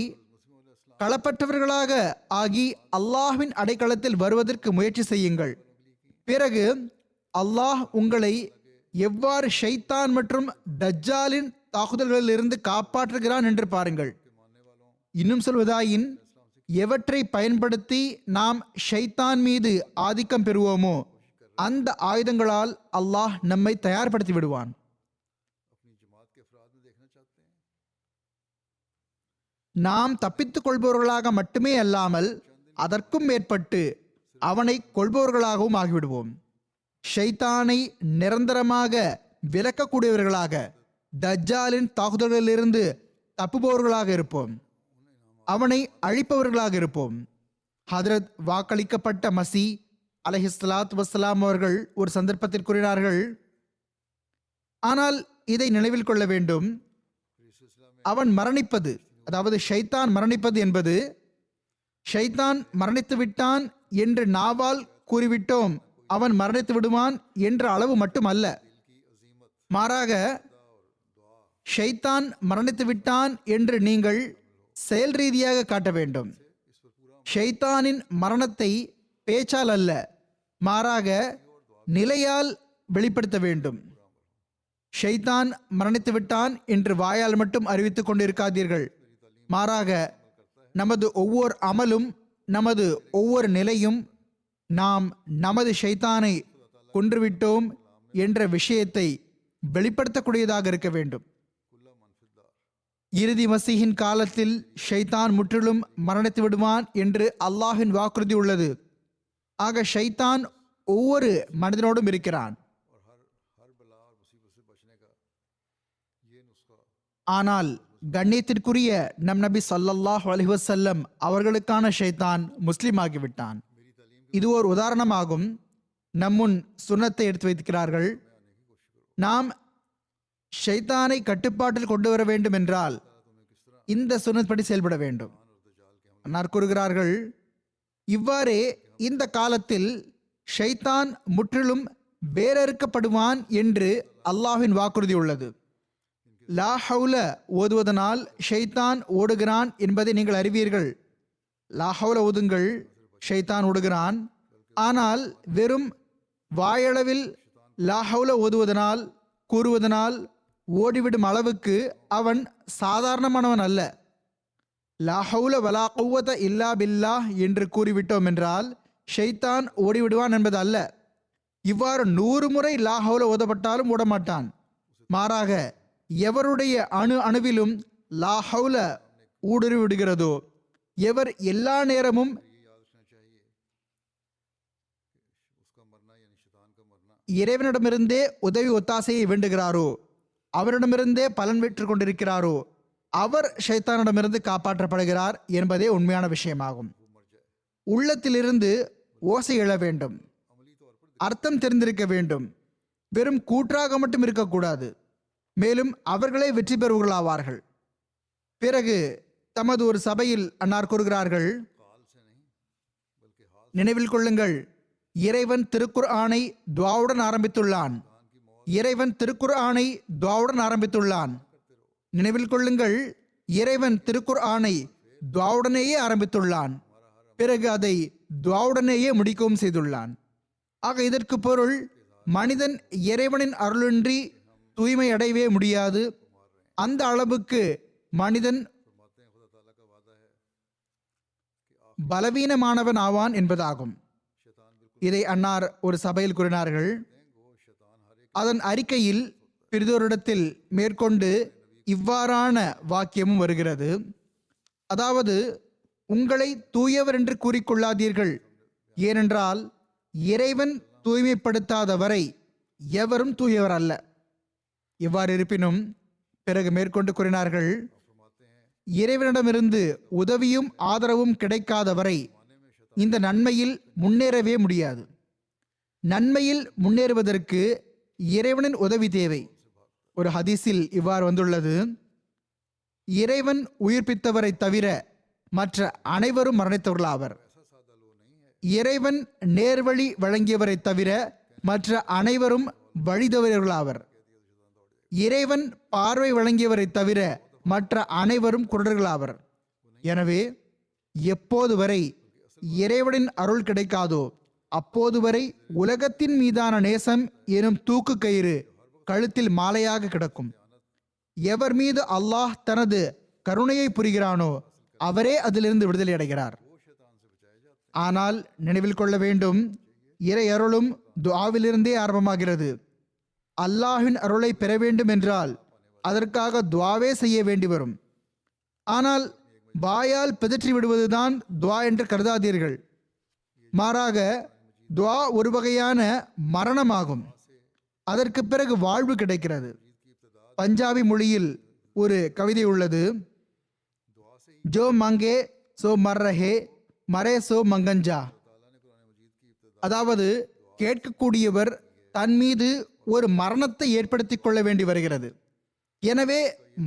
களப்பற்றவர்களாக ஆகி அல்லாஹ்வின் அடைக்கலத்தில் வருவதற்கு முயற்சி செய்யுங்கள். பிறகு அல்லாஹ் உங்களை எவ்வாறு ஷைத்தான் மற்றும் தஜ்ஜாலின் தாக்குதல்களிலிருந்து காப்பாற்றுகிறான் என்று பாருங்கள். இன்னும் சொல்வதாயின், எவற்றை பயன்படுத்தி நாம் ஷைத்தான் மீது ஆதிக்கம் பெறுவோமோ அந்த ஆயுதங்களால் அல்லாஹ் நம்மை தயார்படுத்தி விடுவான். நாம் தப்பித்துக் கொள்பவர்களாக மட்டுமே அல்லாமல் அதற்கும் மேற்பட்டு அவனை கொள்பவர்களாகவும் ஆகிவிடுவோம். ஷைத்தானை நிரந்தரமாக விலக்கக்கூடியவர்களாக, தஜ்ஜாலின் தாக்குதல்களிலிருந்து தப்புபவர்களாக இருப்போம், அவனை அழிப்பவர்களாக இருப்போம். ஹஜ்ரத் வாக்களிக்கப்பட்ட மசி அலைஹிஸ்ஸலாத்து வஸ்ஸலாம் அவர்கள் ஒரு சந்தர்ப்பத்தில் கூறினார்கள், ஆனால் இதை நினைவில் கொள்ள வேண்டும், அவன் மரணிப்பது, அதாவது ஷைத்தான் மரணிப்பது என்பது ஷைத்தான் மரணித்து விட்டான் என்று நாவால் கூறிவிட்டோம், அவன் மரணித்து விடுவான் என்ற அளவு மட்டுமல்ல. மாறாக ஷைத்தான் மரணித்து விட்டான் என்று நீங்கள் செயல் ரீதியாக காட்ட வேண்டும். ஷைத்தானின் மரணத்தை பேச்சால் அல்ல, மாறாக நிலையால் வெளிப்படுத்த வேண்டும். ஷைத்தான் மரணித்து விட்டான் என்று வாயால் மட்டும் அறிவித்துக் கொண்டிருக்காதீர்கள். மாறாக நமது ஒவ்வொரு அமலும், நமது ஒவ்வொரு நிலையும் நாம் நமது ஷைத்தானை கொன்றுவிட்டோம் என்ற விஷயத்தை வெளிப்படுத்தக்கூடியதாக இருக்க வேண்டும். இறுதி மசீஹின் காலத்தில் ஷைத்தான் முற்றிலும் மரணித்து விடுவான் என்று அல்லாஹின் வாக்குறுதி உள்ளது. ஆக ஷைத்தான் ஒவ்வொரு மனிதனோடும் இருக்கிறான். ஆனால் கண்ணியத்திற்குரிய நம் நபி ஸல்லல்லாஹு அலைஹி வஸல்லம் அவர்களுக்கான ஷைத்தான் முஸ்லிம் ஆகிவிட்டான். இது ஒரு உதாரணமாகும். நம்முன் சுன்னத்தை எடுத்து வைக்கிறார்கள். நாம் ஷைத்தானை கட்டுப்பாட்டில் கொண்டு வர வேண்டும் என்றால் இந்த சுன்னத் படி செயல்பட வேண்டும். அன்னார் கூறுகிறார்கள், இவ்வாறே இந்த காலத்தில் ஷைத்தான் முற்றிலும் வேறறுக்கப்படுவான் என்று அல்லாஹ்வின் வாக்குறுதி உள்ளது. லா ஹவுல ஓதுவதனால் ஷைத்தான் ஓடுகிறான் என்பதை நீங்கள் அறிவீர்கள். லா ஹவுல ஓதுங்கள், ஷைத்தான் ஓடுகிறான். ஆனால் வெறும் வாயளவில் லா ஹவுல ஓதுவதனால், கூறுவதனால் ஓடிவிடும் அளவுக்கு அவன் சாதாரணமானவன் அல்ல. லா ஹவுல வலா குவ்வத இல்லா பில்லாஹ் என்று கூறிவிட்டோம் என்றால் ஷைத்தான் ஓடிவிடுவான் என்பது அல்ல. இவ்வாறு 100 முறை லா ஹவுல ஓதப்பட்டாலும் ஓடமாட்டான். மாறாக எவருடைய அணுவிலும் லா ஹவுல ஊடுருவி விடுகிறதோ, எவர் எல்லா நேரமும் இறைவனிடமிருந்தே உதவி ஒத்தாசையை வேண்டுகிறாரோ, அவரிடமிருந்தே பலன் பெற்றுக் கொண்டிருக்கிறாரோ, அவர் ஷைத்தானிடமிருந்து காப்பாற்றப்படுகிறார் என்பதே உண்மையான விஷயமாகும். உள்ளத்திலிருந்து ஓசை எழ வேண்டும், அர்த்தம் தெரிந்திருக்க வேண்டும், வெறும் கூற்றாக மட்டும் இருக்கக்கூடாது. மேலும் அவர்களே வெற்றி பெறுவர்களாவார்கள். பிறகு தமது ஒரு சபையில் அன்னார் கூறுகிறார்கள், நினைவில் கொள்ளுங்கள், இறைவன் திருக்குர்ஆனை துஆவுடன் ஆரம்பித்துள்ளான். இறைவன் திருக்குர்ஆனை துஆவுடன் ஆரம்பித்துள்ளான். நினைவில் கொள்ளுங்கள், இறைவன் திருக்குர்ஆனை துஆவுடனேயே ஆரம்பித்துள்ளான். பிறகு அதை துஆவுடனேயே முடிக்கவும் செய்துள்ளான். ஆக இதற்கு பொருள், மனிதன் இறைவனின் அருளின்றி தூய்மை அடையவே முடியாது. அந்த அளவுக்கு மனிதன் பலவீனமானவன் ஆவான் என்பதாகும். இதை அன்னார் ஒரு சபையில் கூறினார்கள். அதன் அறிக்கையில் பிறிதோரிடத்தில் மேற்கொண்டு இவ்வாறான வாக்கியமும் வருகிறது. அதாவது, உங்களை தூயவர் என்று கூறிக்கொள்ளாதீர்கள், ஏனென்றால் இறைவன் தூய்மைப்படுத்தாத வரை எவரும் தூயவர் அல்ல. இவ்வாறு இருப்பினும் பிறகு மேற்கொண்டு கூறினார்கள், இறைவனிடமிருந்து உதவியும் ஆதரவும் கிடைக்காத வரை இந்த நன்மையில் முன்னேறவே முடியாது. நன்மையில் முன்னேறுவதற்கு இறைவனின் உதவி தேவை. ஒரு ஹதீஸில் இவ்வாறு வந்துள்ளது, இறைவன் உயிர்ப்பித்தவரை தவிர மற்ற அனைவரும் மரணித்தவர்களாவர். இறைவன் நேர்வழி வழங்கியவரை தவிர மற்ற அனைவரும் வழிதவறியவர்களாவர். இறைவன் பார்வை வழங்கியவரை தவிர மற்ற அனைவரும் குருடர்களாவர். எனவே எப்போது வரை இறைவனின் அருள் கிடைக்காதோ அப்போது வரை உலகத்தின் மீதான நேசம் எனும் தூக்கு கயிறு கழுத்தில் மாலையாக கிடக்கும். எவர் மீது அல்லாஹ் தனது கருணையை புரிகிறானோ அவரே அதிலிருந்து விடுதலை அடைகிறார். ஆனால் நினைவில் கொள்ள வேண்டும், இறை அருளும் துஆவிலிருந்தே ஆரம்பமாகிறது. அல்லாஹ்வின் அருளை பெற வேண்டும் என்றால் அதற்காக துஆவே செய்ய வேண்டி வரும். ஆனால் வாயால் பிதற்றி விடுவதுதான் துஆ என்று கருதாதீர்கள். மாறாக துஆ ஒரு வகையான மரணமாகும். அதற்கு பிறகு வாழ்வு கிடைக்கிறது. பஞ்சாபி மொழியில் ஒரு கவிதை உள்ளது, ஜோ மங்கே சோ மர்ரஹே மரே சோ மங்கஞ்சா. அதாவது, கேட்கக்கூடியவர் தன் மீது ஒரு மரணத்தை ஏற்படுத்திக் கொள்ள வேண்டி வருகிறது. எனவே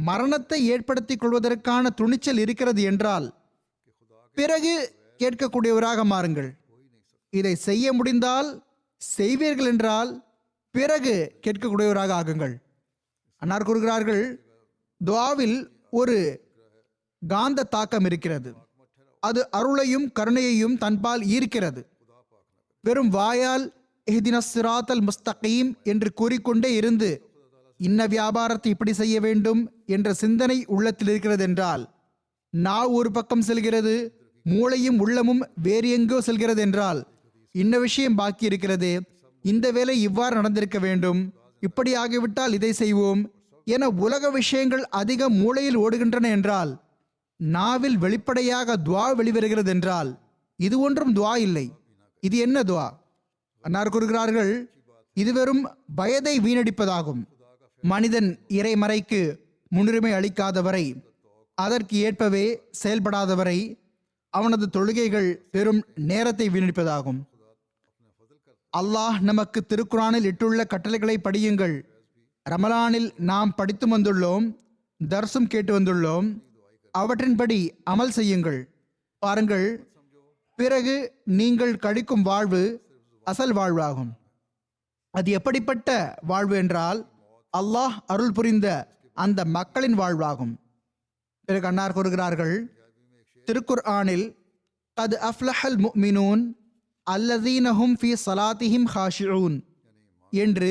மரணத்தை ஏற்படுத்திக் கொள்வதற்கான துணிச்சல் இருக்கிறது என்றால் பிறகு கேட்கக்கூடியவராக மாறுங்கள். இதை செய்ய முடிந்தால் செய்வீர்கள் என்றால் பிறகு கேட்கக்கூடியவராக ஆகுங்கள். அன்னார் கூறுகிறார்கள், துஆவில் ஒரு காந்த தாக்கம் இருக்கிறது. அது அருளையும் கருணையையும் தன்பால் ஈர்க்கிறது. வெறும் வாயால் இஹ்தினஸ் சிராத்தல் முஸ்தகீம் என்று கூறிக்கொண்டே இருந்து இன்ன வியாபாரத்தை இப்படி செய்ய வேண்டும் என்ற சிந்தனை உள்ளத்தில் இருக்கிறது என்றால், நாவு ஒரு பக்கம் செல்கிறது, மூளையும் உள்ளமும் வேறு எங்கோ செல்கிறது என்றால், இன்ன விஷயம் பாக்கி இருக்கிறது, இந்த வேலை இவ்வாறு நடந்திருக்க வேண்டும், இப்படி ஆகிவிட்டால் இதை செய்வோம் என உலக விஷயங்கள் அதிகம் மூளையில் ஓடுகின்றன என்றால், நாவில் வெளிப்படையாக துஆ வெளிவருகிறது என்றால் இது ஒன்றும் துஆ இல்லை. இது என்ன துஆ? அன்னார் கூறுகிறார்கள், இது வெறும் வயதை வீணடிப்பதாகும். மனிதன் இறைமறைக்கு முன்னுரிமை அளிக்காதவரை, அதற்கு ஏற்பவே செயல்படாதவரை அவனது தொழுகைகள் பெரும் நேரத்தை வீணடிப்பதாகும். அல்லாஹ் நமக்கு திருக்குரானில் இட்டுள்ள கட்டளைகளை படியுங்கள். ரமலானில் நாம் படித்து வந்துள்ளோம், தர்சும் கேட்டு வந்துள்ளோம். அவற்றின்படி அமல் செய்யுங்கள். பாருங்கள், பிறகு நீங்கள் கழிக்கும் வாழ்வு அசல் வாழ்வாகும். அது எப்படிப்பட்ட வாழ்வு என்றால், அல்லாஹ் அருள் புரிந்த அந்த மக்களின் வாழ்வாகும். பிறகு அன்னார் கூறுகிறார்கள், திருக்குர்ஆனில் கத் அஃப்லஹல் முஃமினூன் அல்லதீனஹும் ஃபீ ஸலாத்திஹிம் ஹாஷிஊன் என்று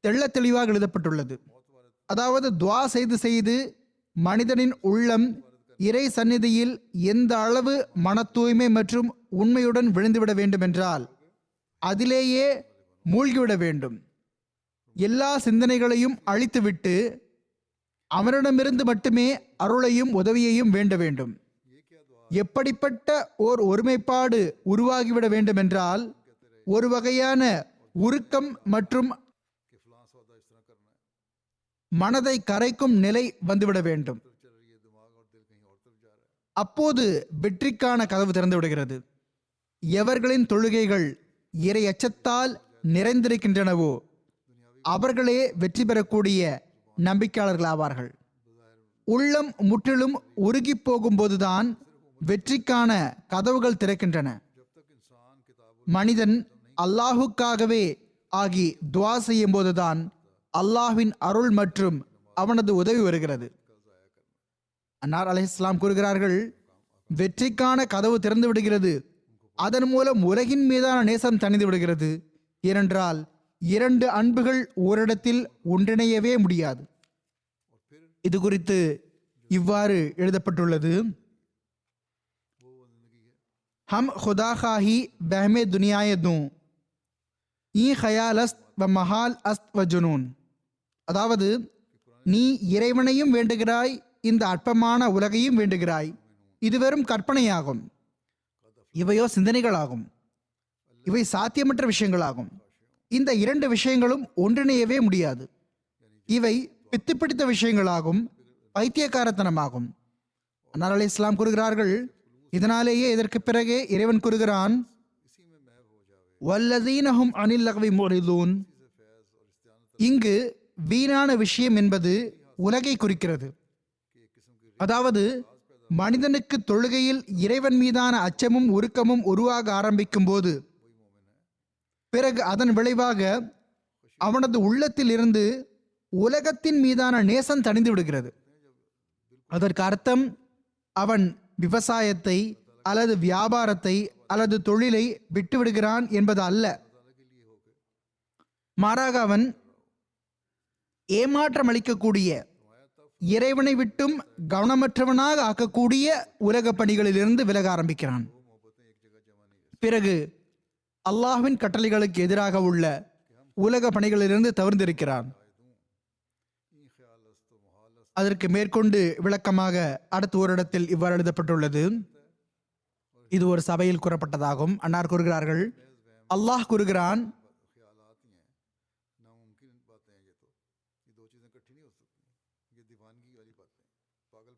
தெள்ளத் தெளிவாக எழுதப்பட்டுள்ளது. அதாவது துஆ செய்து செய்து மனிதனின் உள்ளம் இறை சந்நிதியில் எந்த அளவு மன தூய்மை மற்றும் உண்மையுடன் விழுந்துவிட வேண்டும் என்றால் அதிலேயே மூழ்கிவிட வேண்டும். எல்லா சிந்தனைகளையும் அழித்துவிட்டு அவனிடமிருந்து மட்டுமே அருளையும் உதவியையும் வேண்ட வேண்டும். எப்படிப்பட்ட ஓர் ஒருமைப்பாடு உருவாகிவிட வேண்டும் என்றால் ஒரு வகையான உருக்கம் மற்றும் மனதை கரைக்கும் நிலை வந்துவிட வேண்டும். அப்போது வெற்றிக்கான கதவு திறந்து விடுகிறது. எவர்களின் தொழுகைகள் இறை அச்சத்தால் நிறைந்திருக்கின்றனவோ அவர்களே வெற்றி பெறக்கூடிய நம்பிக்கையாளர்கள் ஆவார்கள். உள்ளம் முற்றிலும் உருகி போகும்போதுதான் வெற்றிக்கான கதவுகள் திறக்கின்றன. மனிதன் அல்லாஹுக்காகவே ஆகி துஆ செய்யும் போதுதான் அல்லாஹ்வின் அருள் மற்றும் அவனது உதவி வருகிறது. அன்னார் அலைஹிஸ்ஸலாம் கூறுகிறார்கள், வெற்றிக்கான கதவு திறந்து விடுகிறது. அதன் மூலம் உலகின் மீதான நேசம் தணிந்து விடுகிறது. ஏனென்றால் இரண்டு அன்புகள் ஓரிடத்தில் ஒன்றிணையவே முடியாது. இது குறித்து இவ்வாறு எழுதப்பட்டுள்ளது, ஹம் खुदा खाही बहमे दुनियाए दूं ஈ खयाल अस्त व மஹால் அஸ்த் வ ஜுனூன். அதாவது, நீ இறைவனையும் வேண்டுகிறாய், இந்த அற்பமான உலகையும் வேண்டுகிறாய். இது வெறும் கற்பனையாகும். இவையோ சிந்தனைகளாகும். இவை சாத்தியமற்ற விஷயங்களாகும். இந்த இரண்டு விஷயங்களும் ஒன்றிணையவே முடியாது. இவை பித்து பிடித்த விஷயங்களாகும், பைத்தியக்காரத்தனமாகும். அன்னார் அலைஹிஸ்ஸலாம் கூறுகிறார்கள், இதனாலேயே இதற்கு பிறகே இறைவன் கூறுகிறான், வல்லதீனஹும் அனில் லக்வி முரிதூன். இங்கு வீணான விஷயம் என்பது உலகை குறிக்கிறது. அதாவது மனிதனுக்கு தொழுகையில் இறைவன் மீதான அச்சமும் உருக்கமும் உருவாக ஆரம்பிக்கும் போது பிறகு அதன் விளைவாக அவனது உள்ளத்தில் இருந்து உலகத்தின் மீதான நேசம் தணிந்து விடுகிறது. அதற்கு அர்த்தம் அவன் விவசாயத்தை அல்லது வியாபாரத்தை அல்லது தொழிலை விட்டுவிடுகிறான் என்பது அல்ல. மாறாக அவன் ஏமாற்றம் அளிக்கக்கூடிய, இறைவனை விட்டும் கவனமற்றவனாக ஆக்கக்கூடிய உலக பணிகளிலிருந்து விலக ஆரம்பிக்கிறான். பிறகு அல்லாஹ்வின் கட்டளைகளுக்கு எதிராக உள்ள உலக பணிகளிலிருந்து தவிர்ந்திருக்கிறான். அதற்கு மேற்கொண்டு விளக்கமாக அடுத்த ஒரு இடத்தில் இவ்வாறு எழுதப்பட்டுள்ளது. இது ஒரு சபையில் கூறப்பட்டதாகும். அன்னார் கூறுகிறார்கள், அல்லாஹ் கூறுகிறான்,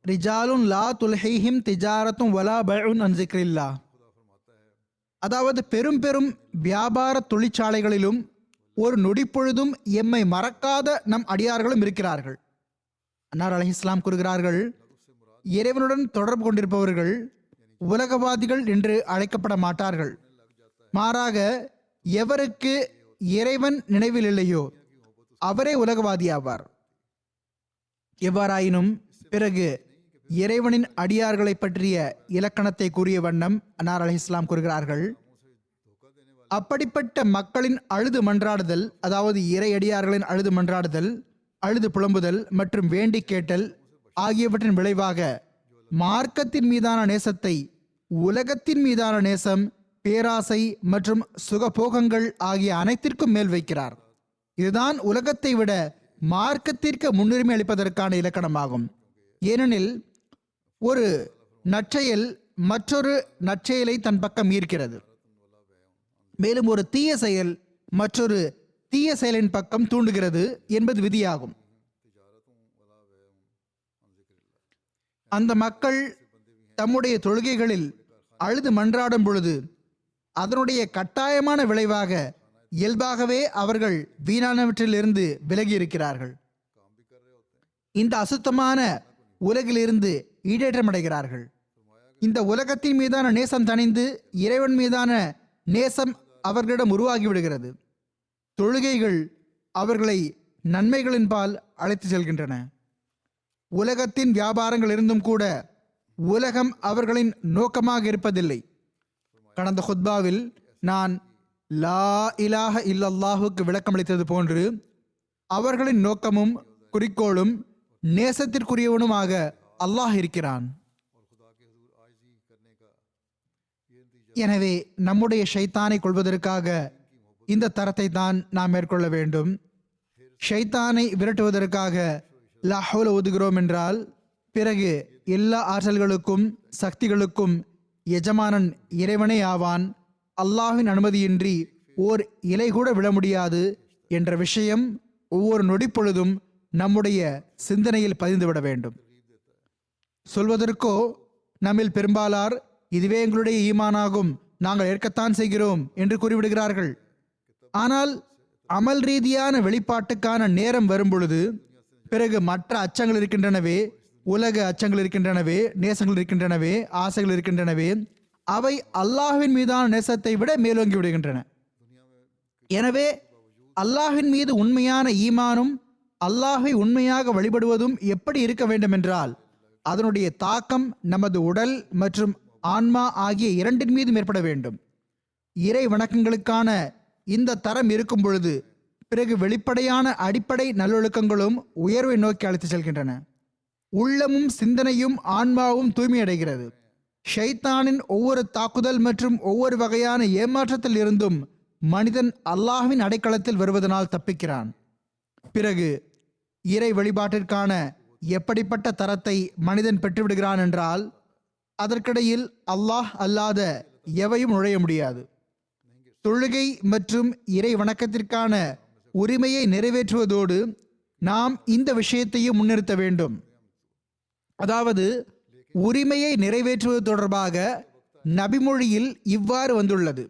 ரிஜாலுன் லா துல்ஹிஹிம் திஜாரத்தும் வலா பைஉன் அன் ஸிக்ரில்லாஹ். அதாவது பெரும் பெரும் வியாபார தொழிற்சாலைகளிலும் ஒரு நொடிப்பொழுதும் எம்மை மறக்காத நம் அடியார்களும் இருக்கிறார்கள். அன்னார் அலைஹிஸ்ஸலாம் கூறுகிறார்கள், இறைவனுடன் தொடர்பு கொண்டிருப்பவர்கள் உலகவாதிகள் என்று அழைக்கப்பட மாட்டார்கள். மாறாக எவருக்கு இறைவன் நினைவில் இல்லையோ அவரே உலகவாதி ஆவார். எவ்வாறாயினும் பிறகு இறைவனின் அடியார்களை பற்றிய இலக்கணத்தை கூறிய வண்ணம் அன்னார் அலைஹிஸ்ஸலாம் கூறுகிறார்கள், அப்படிப்பட்ட மக்களின் அழுது மன்றாடுதல், அதாவது இறை அடியார்களின் அழுது மன்றாடுதல், அழுது புலம்புதல் மற்றும் வேண்டி கேட்டல் ஆகியவற்றின் விளைவாக மார்க்கத்தின் மீதான நேசத்தை உலகத்தின் மீதான நேசம், பேராசை மற்றும் சுகபோகங்கள் ஆகிய அனைத்திற்கும் மேல் வைக்கிறார். இதுதான் உலகத்தை விட மார்க்கத்திற்கு முன்னுரிமை அளிப்பதற்கான இலக்கணமாகும். ஏனெனில் ஒரு நற்செயல் மற்றொரு நற்செயலை தன் பக்கம் ஈர்க்கிறது. மேலும் ஒரு தீய செயல் மற்றொரு தீய செயலின் பக்கம் தூண்டுகிறது என்பது விதியாகும். அந்த மக்கள் தம்முடைய தொழுகைகளில் அழுது மன்றாடும் பொழுது அதனுடைய கட்டாயமான விளைவாக இயல்பாகவே அவர்கள் வீணானவற்றிலிருந்து விலகி இருக்கிறார்கள். இந்த அசுத்தமான உலகிலிருந்து ஈடேற்றம் அடைகிறார்கள். இந்த உலகத்தின் மீதான நேசம் தணிந்து இறைவன் மீதான நேசம் அவர்களிடம் உருவாகிவிடுகிறது. தொழுகைகள் அவர்களை நன்மைகளின் பால் அழைத்து செல்கின்றன. உலகத்தின் வியாபாரங்கள் இருந்தும் கூட உலகம் அவர்களின் நோக்கமாக இருப்பதில்லை. கடந்த ஹுத்பாவில் நான் லா இலாஹ இல்லல்லாஹுக்கு விளக்கமளித்தது போன்று அவர்களின் நோக்கமும் குறிக்கோளும் நேசத்திற்குரியவனுமாக அல்லாஹ் இருக்கிறான். எனவே நம்முடைய ஷைத்தானை கொள்வதற்காக இந்த தரத்தை தான் நாம் மேற்கொள்ள வேண்டும். ஷைத்தானை விரட்டுவதற்காக லா ஹவ்ல ஓதுகிறோம் என்றால் பிறகு எல்லா ஆற்றல்களுக்கும் சக்திகளுக்கும் எஜமானன் இறைவனே ஆவான். அல்லாஹ்வின் அனுமதியின்றி ஓர் இலை கூட விழ முடியாது என்ற விஷயம் ஒவ்வொரு நொடிப்பொழுதும் நம்முடைய சிந்தனையில் பதிந்துவிட வேண்டும். சொல்வதற்கோ நம்மில் பெரும்பாலார் இதுவே எங்களுடைய ஈமானாகும், நாங்கள் ஏற்கத்தான் செய்கிறோம் என்று கூறிவிடுகிறார்கள். ஆனால் அமல் ரீதியான வெளிப்பாட்டுக்கான நேரம் வரும் பொழுது பிறகு மற்ற அச்சங்கள் இருக்கின்றனவே, உலக அச்சங்கள் இருக்கின்றனவே, நேசங்கள் இருக்கின்றனவே, ஆசைகள் இருக்கின்றனவே, அவை அல்லாஹ்வின் மீதான நேசத்தை விட மேலோங்கி விடுகின்றன. எனவே அல்லாஹ்வின் மீது உண்மையான ஈமானும் அல்லாஹை உண்மையாக வழிபடுவதும் எப்படி இருக்க வேண்டும் என்றால் அதனுடைய தாக்கம் நமது உடல் மற்றும் ஆன்மா ஆகிய இரண்டின் மீதும் ஏற்பட வேண்டும். இறை வணக்கங்களுக்கான இந்த தரம் இருக்கும் பொழுது பிறகு வெளிப்படையான அடிப்படை நல்லொழுக்கங்களும் உயர்வை நோக்கி அழைத்து செல்கின்றன. உள்ளமும் சிந்தனையும் ஆன்மாவும் தூய்மையடைகிறது. ஷைத்தானின் ஒவ்வொரு தாக்குதல் மற்றும் ஒவ்வொரு வகையான ஏமாற்றத்தில் இருந்தும் மனிதன் அல்லாஹ்வின் அடைக்கலத்தில் வருவதனால் தப்பிக்கிறான். பிறகு இறை வழிபாட்டிற்கான எப்படிப்பட்ட தரத்தை மனிதன் பெற்றுவிடுகிறான் என்றால் அதற்கிடையில் அல்லாஹ் அல்லாத எவையும் நுழைய முடியாது. தொழுகை மற்றும் இறை வணக்கத்திற்கான உரிமையை நிறைவேற்றுவதோடு நாம் இந்த விஷயத்தையும் முன்னிறுத்த வேண்டும். அதாவது உரிமையை நிறைவேற்றுவது தொடர்பாக நபிமொழியில் இவ்வாறு வந்துள்ளது: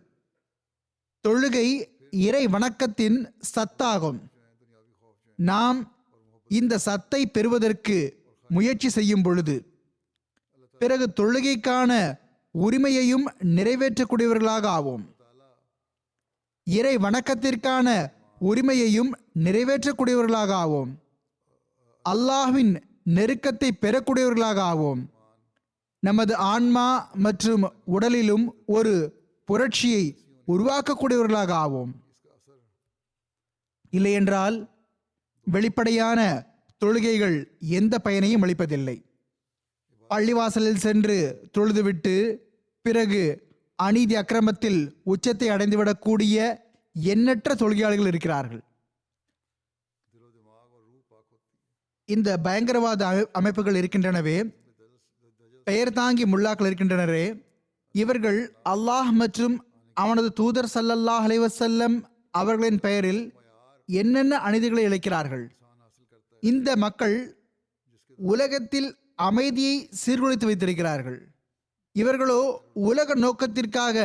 தொழுகை இறை வணக்கத்தின் சத்தாகும். நாம் இந்த சத்தை பெறுவதற்கு முயற்சி செய்யும் பொழுது பிறகு தொழுகைக்கான உரிமையையும் நிறைவேற்றக்கூடியவர்களாக ஆவோம். இறை வணக்கத்திற்கான உரிமையையும் நிறைவேற்றக்கூடியவர்களாக ஆவோம். அல்லாஹ்வின் நெருக்கத்தை பெறக்கூடியவர்களாக ஆவோம். நமது ஆன்மா மற்றும் உடலிலும் ஒரு புரட்சியை உருவாக்கக்கூடியவர்களாக ஆவோம். இல்லையென்றால் வெளிப்படையான தொழுகைகள் எந்த பயனையும் அளிப்பதில்லை. பள்ளிவாசலில் சென்று தொழுதுவிட்டு பிறகு அநீதி அக்கிரமத்தில் உச்சத்தை அடைந்துவிடக்கூடிய எண்ணற்ற தொழுகையாளர்கள் இருக்கிறார்கள். இந்த பயங்கரவாத அமைப்புகள் இருக்கின்றனவே, பெயர் தாங்கி முல்லாக்கள் இருக்கின்றனரே, இவர்கள் அல்லாஹ் மற்றும் அவனது தூதர் ஸல்லல்லாஹு அலைஹி வஸல்லம் அவர்களின் பெயரில் என்னென்ன அநீதிகளை இழைக்கிறார்கள். இந்த மக்கள் உலகத்தில் அமைதியை சீர்குலைத்து வைத்திருக்கிறார்கள். இவர்களோ உலக நோக்கத்திற்காக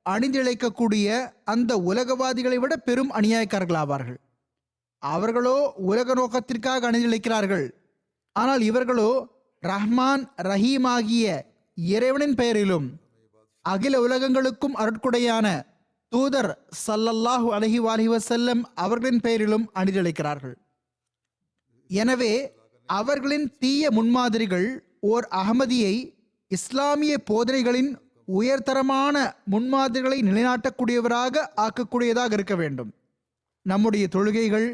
அணிந்திழைக்கக்கூடிய அந்த உலகவாதிகளை விட பெரும் அநியாயக்காரர்கள் ஆவார்கள். அவர்களோ உலக நோக்கத்திற்காக அணிந்திழைக்கிறார்கள். ஆனால் இவர்களோ ரஹ்மான் ரஹீம் ஆகிய இறைவனின் பெயரிலும் அகில உலகங்களுக்கும் அருட்கொடையான தூதர் ஸல்லல்லாஹு அலைஹி வஸல்லம் அவர்களின் பெயரிலும் அணிந்திழைக்கிறார்கள். எனவே அவர்களின் தீய முன்மாதிரிகள் ஓர் அகமதியை இஸ்லாமிய போதனைகளின் உயர்தரமான முன்மாதிரிகளை நிலைநாட்டக்கூடியவராக ஆக்கக்கூடியதாக இருக்க வேண்டும். நம்முடைய தொழுகைகள்,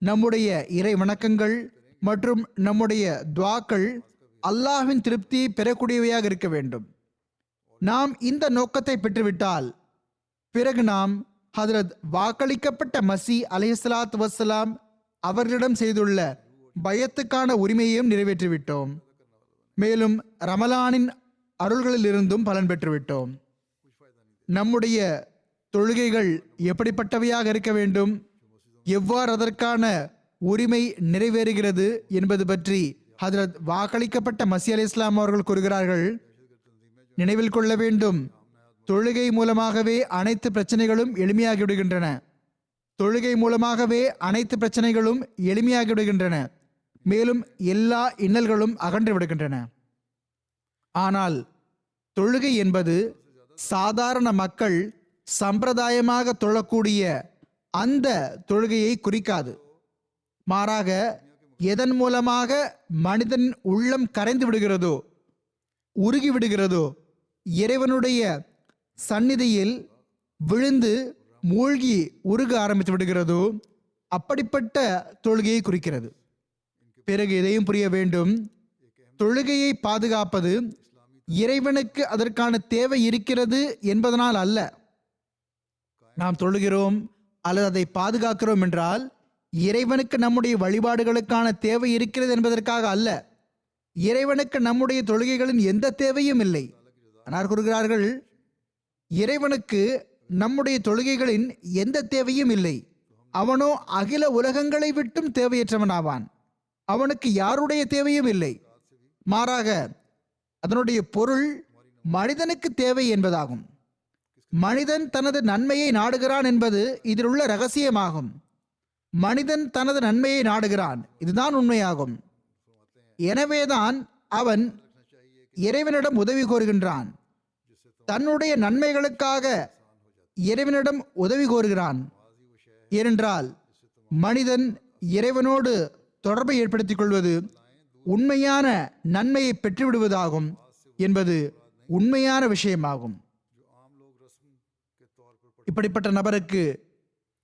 நம்முடைய இறை வணக்கங்கள் மற்றும் நம்முடைய துஆக்கள் அல்லாஹ்வின் திருப்தியை பெறக்கூடியவையாக இருக்க வேண்டும். நாம் இந்த நோக்கத்தை பெற்றுவிட்டால் பிறகு நாம் ஹதரத் வாக்களிக்கப்பட்ட மசி அலைஹிஸ்ஸலாத்து வஸ்ஸலாம் அவர்களிடம் செய்துள்ள பயத்துக்கான உரிமையையும் நிறைவேற்றிவிட்டோம். மேலும் ரமலானின் அருள்களிலிருந்தும் பலன் பெற்றுவிட்டோம். நம்முடைய தொழுகைகள் எப்படிப்பட்டவையாக இருக்க வேண்டும், எவ்வாறு அதற்கான உரிமை நிறைவேறுகிறது என்பது பற்றி ஹதரத் வாக்களிக்கப்பட்ட மசி அலைஹிஸ்ஸலாம் அவர்கள் கூறுகிறார்கள். நினைவில் கொள்ள வேண்டும், தொழுகை மூலமாகவே அனைத்து பிரச்சனைகளும் எளிமையாகிவிடுகின்றன. தொழுகை மூலமாகவே அனைத்து பிரச்சனைகளும் எளிமையாகிவிடுகின்றன. மேலும் எல்லா இன்னல்களும் அகன்று விடுகின்றன. ஆனால் தொழுகை என்பது சாதாரண மக்கள் சம்பிரதாயமாக தொழக்கூடிய அந்த தொழுகையை குறிக்காது. மாறாக எதன் மூலமாக மனிதன் உள்ளம் கரைந்து விடுகிறதோ, உருகி விடுகிறதோ, இறைவனுடைய சந்நிதியில் விழுந்து மூழ்கி உருக ஆரம்பித்து விடுகிறதோ, அப்படிப்பட்ட தொழுகையை குறிக்கிறது. பிறகு இதையும் புரிய வேண்டும், தொழுகையை பாதுகாப்பது இறைவனுக்கு அதற்கான தேவை இருக்கிறது என்பதனால் அல்ல. நாம் தொழுகிறோம் அல்லது அதை பாதுகாக்கிறோம் என்றால் இறைவனுக்கு நம்முடைய வழிபாடுகளுக்கான தேவை இருக்கிறது என்பதற்காக அல்ல. இறைவனுக்கு நம்முடைய தொழுகைகளின் எந்த தேவையும் இல்லை. ஆனால் கூறுகிறார்கள், இறைவனுக்கு நம்முடைய தொழுகைகளின் எந்த தேவையும் இல்லை. அவனோ அகில உலகங்களை விட்டும் தேவையற்றவனாவான். அவனுக்கு யாருடைய தேவையும் இல்லை. மாறாக அதனுடைய பொருள் மனிதனுக்கு தேவை என்பதாகும். மனிதன் தனது நன்மையை நாடுகிறான் என்பது இதில் உள்ள ரகசியமாகும். மனிதன் தனது நன்மையை நாடுகிறான், இதுதான் உண்மையாகும். எனவேதான் அவன் இறைவனிடம் உதவி கோருகின்றான். தன்னுடைய நன்மைகளுக்காக இறைவனிடம் உதவி கோருகிறான். ஏனென்றால் மனிதன் இறைவனோடு தொடர்பை ஏற்படுத்திக் கொள்வது உண்மையான நன்மையை பெற்றுவிடுவதாகும் என்பது உண்மையான விஷயமாகும். இப்படிப்பட்ட நபருக்கு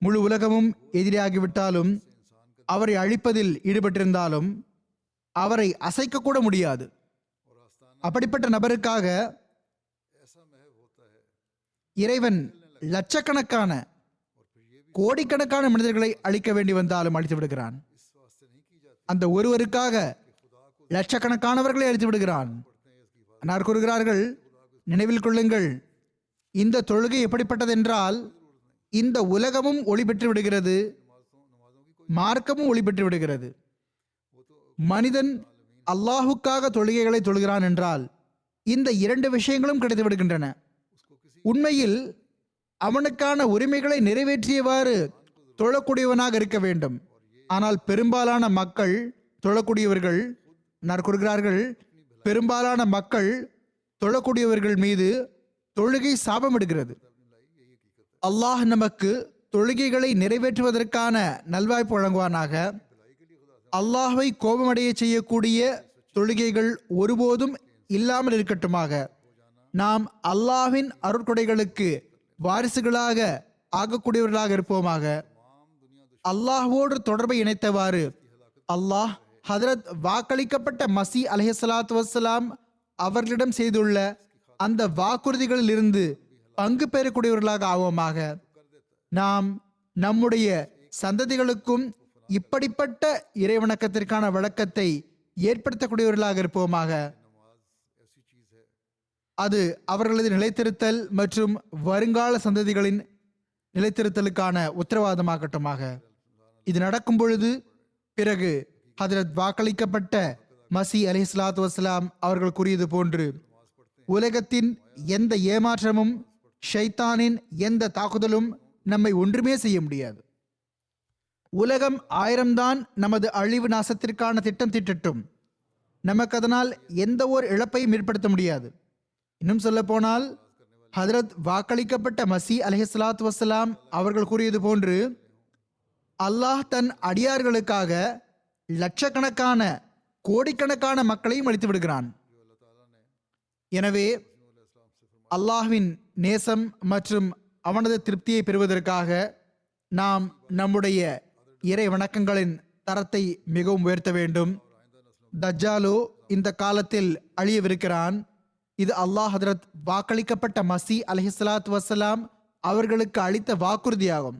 முழு உலகமும் எதிரியாகிவிட்டாலும், அவரை அழிப்பதில் ஈடுபட்டிருந்தாலும் அவரை அசைக்கக்கூட முடியாது. அப்படிப்பட்ட நபருக்காக இறைவன் லட்சக்கணக்கான கோடிக்கணக்கான மனிதர்களை அழிக்க வேண்டி வந்தாலும் அழித்து விடுகிறான். அந்த ஒருவருக்காக லட்சக்கணக்கானவர்களை அழித்து விடுகிறான். அன்னார் கூறுகிறார்கள், நினைவில் கொள்ளுங்கள், இந்த தொழுகை எப்படிப்பட்டது என்றால் இந்த உலகமும் ஒளி பெற்று விடுகிறது, மார்க்கமும் ஒளி பெற்று விடுகிறது. மனிதன் அல்லாஹுக்காக தொழுகைகளை தொழுகிறான் என்றால் இந்த இரண்டு விஷயங்களும் கிடைத்து விடுகின்றன. உண்மையில் அவனுக்கான உரிமைகளை நிறைவேற்றியவாறு தொழக்கூடியவனாக இருக்க வேண்டும். ஆனால் பெரும்பாலான மக்கள் தொழக்கூடியவர்கள், நான் கூறுகிறார்கள், பெரும்பாலான மக்கள் தொழக்கூடியவர்கள் மீது தொழுகை சாபமிடுகிறது. அல்லாஹ் நமக்கு தொழுகைகளை நிறைவேற்றுவதற்கான நல்வாய்ப்பு வழங்குவானாக. அல்லாஹ்வை கோபமடைய செய்யக்கூடிய தொழுகைகள் ஒருபோதும் இல்லாமல் இருக்கட்டுமாக. நாம் அல்லாஹ்வின் அருட்கொடைகளுக்கு வாரிசுகளாக ஆகக்கூடியவர்களாக இருப்போமாக. அல்லாஹ்வோடு தொடர்பை இணைத்தவாறு அல்லாஹ் ஹதரத் வாக்களிக்கப்பட்ட மசி அலைஹிஸ்ஸலாத்து வஸ்ஸலாம் அவர்களிடம் செய்துள்ள அந்த வாக்குறுதிகளில் இருந்து பங்கு பெறக்கூடியவர்களாக ஆவோமாக. நாம் நம்முடைய சந்ததிகளுக்கும் இப்படிப்பட்ட இறைவணக்கத்திற்கான வழக்கத்தை ஏற்படுத்தக்கூடியவர்களாக இருப்போமாக. அது அவர்களது நிலைத்திருத்தல் மற்றும் வருங்கால சந்ததிகளின் நிலைத்திருத்தலுக்கான உத்தரவாதமாகட்டுமாக. இது நடக்கும் பொழுது பிறகு ஹதரத் வாக்களிக்கப்பட்ட மசி அலைஹிஸ்ஸலாத்து வஸ்ஸலாம் அவர்கள் கூறியது போன்று உலகத்தின் எந்த ஏமாற்றமும் ஷைத்தானின் எந்த தாக்குதலும் நம்மை ஒன்றுமே செய்ய முடியாது. உலகம் 1000 தான் நமது அழிவு நாசத்திற்கான திட்டம் திட்டட்டும், நமக்கு அதனால் எந்த ஒரு இழப்பையும் ஏற்படுத்த முடியாது. இன்னும் சொல்ல போனால் ஹதரத் வாக்களிக்கப்பட்ட மசி அலைஹிஸ்ஸலாத்து வஸ்ஸலாம் அவர்கள் கூறியது போன்று அல்லாஹ் தன் அடியார்களுக்காக லட்சக்கணக்கான கோடிக்கணக்கான மக்களையும் அளித்து விடுகிறான். எனவே அல்லாஹ்வின் நேசம் மற்றும் அவனது திருப்தியை பெறுவதற்காக நாம் நம்முடைய இறை வணக்கங்களின் தரத்தை மிகவும் உயர்த்த வேண்டும். தஜ்ஜாலோ இந்த காலத்தில் அழியவிருக்கிறான். இது அல்லாஹ் ஹதரத் வாக்களிக்கப்பட்ட மசி அலைஹிஸ்ஸலாத்து வஸ்ஸலாம் அவர்களுக்கு அளித்த வாக்குறுதியாகும்.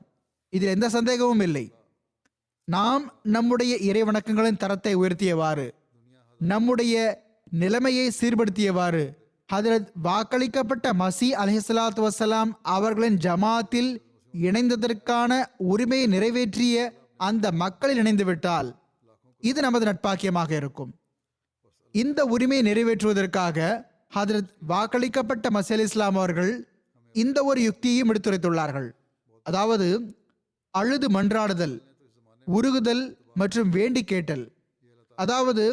இதில் எந்த சந்தேகமும் இல்லை. நாம் நம்முடைய இறை வணக்கங்களின் தரத்தை உயர்த்தியவாறு, நம்முடைய நிலைமையை சீர்படுத்தியவாறு ஹதரத் வாக்களிக்கப்பட்ட மசி அலைஹிஸ்ஸலாத்து வஸ்ஸலாம் அவர்களின் ஜமாத்தில் இணைந்ததற்கான உரிமையை நிறைவேற்றிய அந்த மக்களில் இணைந்துவிட்டால் இது நமது நட்பாக்கியமாக இருக்கும். இந்த உரிமையை நிறைவேற்றுவதற்காக ஹதரத் வாக்களிக்கப்பட்ட மசி அலி இஸ்லாம் அவர்கள் இந்த ஒரு யுக்தியையும் எடுத்துரைத்துள்ளார்கள். அதாவது அழுது மன்றாடுதல், உருகுதல் மற்றும் வேண்டி கேட்டல். அதாவது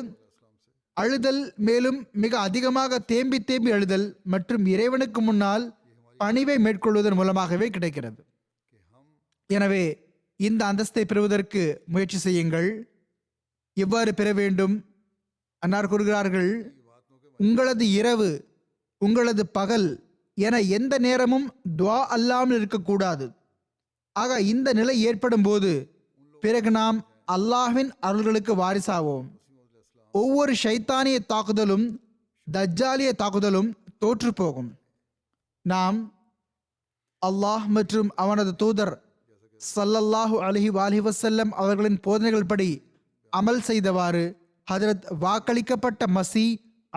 அழுதல், மேலும் மிக அதிகமாக தேம்பி தேம்பி அழுதல் மற்றும் இறைவனுக்கு முன்னால் பணிவை மேற்கொள்வதன் மூலமாகவே கிடைக்கிறது. எனவே இந்த அந்தஸ்தை பெறுவதற்கு முயற்சி செய்யுங்கள். எவ்வாறு பெற வேண்டும்? அன்னார் கூறுகிறார்கள், உங்களது இரவு, உங்களது பகல் என எந்த நேரமும் துஆ அல்லாமல் இருக்கக்கூடாது. ஆக இந்த நிலை ஏற்படும் போது பிறகு நாம் அல்லாஹ்வின் அருள்களுக்கு வாரிசாவோம். ஒவ்வொரு ஷைத்தானிய தாக்குதலும் தஜ்ஜாலிய தாக்குதலும் தோற்று போகும். நாம் அல்லாஹ் மற்றும் அவனது தூதர் ஸல்லல்லாஹு அலைஹி வஸல்லம் அவர்களின் போதனைகள் படி அமல் செய்தவாறு ஹஜரத் வாக்களிக்கப்பட்ட மஸீ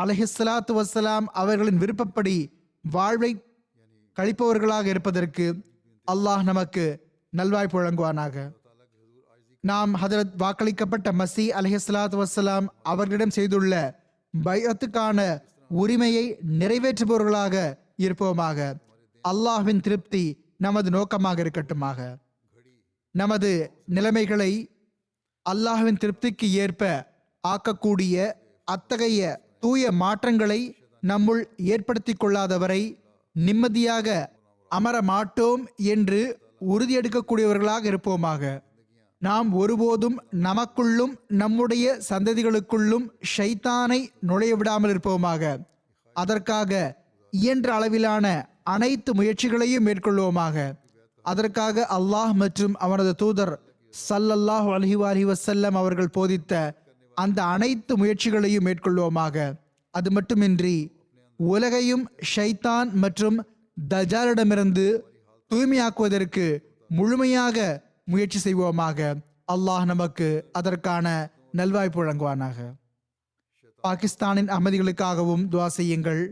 அலைஹிஸ்ஸலாத்து வஸ்ஸலாம் அவர்களின் விருப்பப்படி வாழ்வை கழிப்பவர்களாக இருப்பதற்கு அல்லாஹ் நமக்கு நல்வாய்ப்பு வழங்குவானாக. நாம் ஹஜரத் வாக்களிக்கப்பட்ட மஸீ அலைஹிஸ்ஸலாத்து வஸ்ஸலாம் அவர்களிடம் செய்துள்ள பைஅத்துக்கான உரிமையை நிறைவேற்றுபவர்களாக இருப்போமாக. அல்லாஹ்வின் திருப்தி நமது நோக்கமாக இருக்கட்டுமாக. நமது நிலைமைகளை அல்லாஹ்வின் திருப்திக்கு ஏற்ப ஆக்கக்கூடிய அத்தகைய தூய மாற்றங்களை நம்முள் ஏற்படுத்தி கொள்ளாதவரை நிம்மதியாக அமர மாட்டோம் என்று உறுதியெடுக்கக்கூடியவர்களாக இருப்போமாக. நாம் ஒருபோதும் நமக்குள்ளும் நம்முடைய சந்ததிகளுக்குள்ளும் ஷைத்தானை நுழைய விடாமல் இருப்போமாக. அதற்காக இயன்ற அளவிலான அனைத்து முயற்சிகளையும் மேற்கொள்வோமாக. அதற்காக அல்லாஹ் மற்றும் அவனது தூதர் ஸல்லல்லாஹு அலைஹி வஸல்லம் அவர்கள் போதித்த அந்த அனைத்து முயற்சிகளையும் மேற்கொள்வோமாக. அது மட்டுமின்றி உலகையும் ஷைத்தான் மற்றும் தஜ்ஜாலிடமிருந்து தூய்மையாக்குவதற்கு முழுமையாக முயற்சி செய்வோமாக. அல்லாஹ் நமக்கு அதற்கான நல்வாய்ப்பு வழங்குவானாக. பாகிஸ்தானின் அகமதிகளுக்காகவும் துஆ செய்யுங்கள்.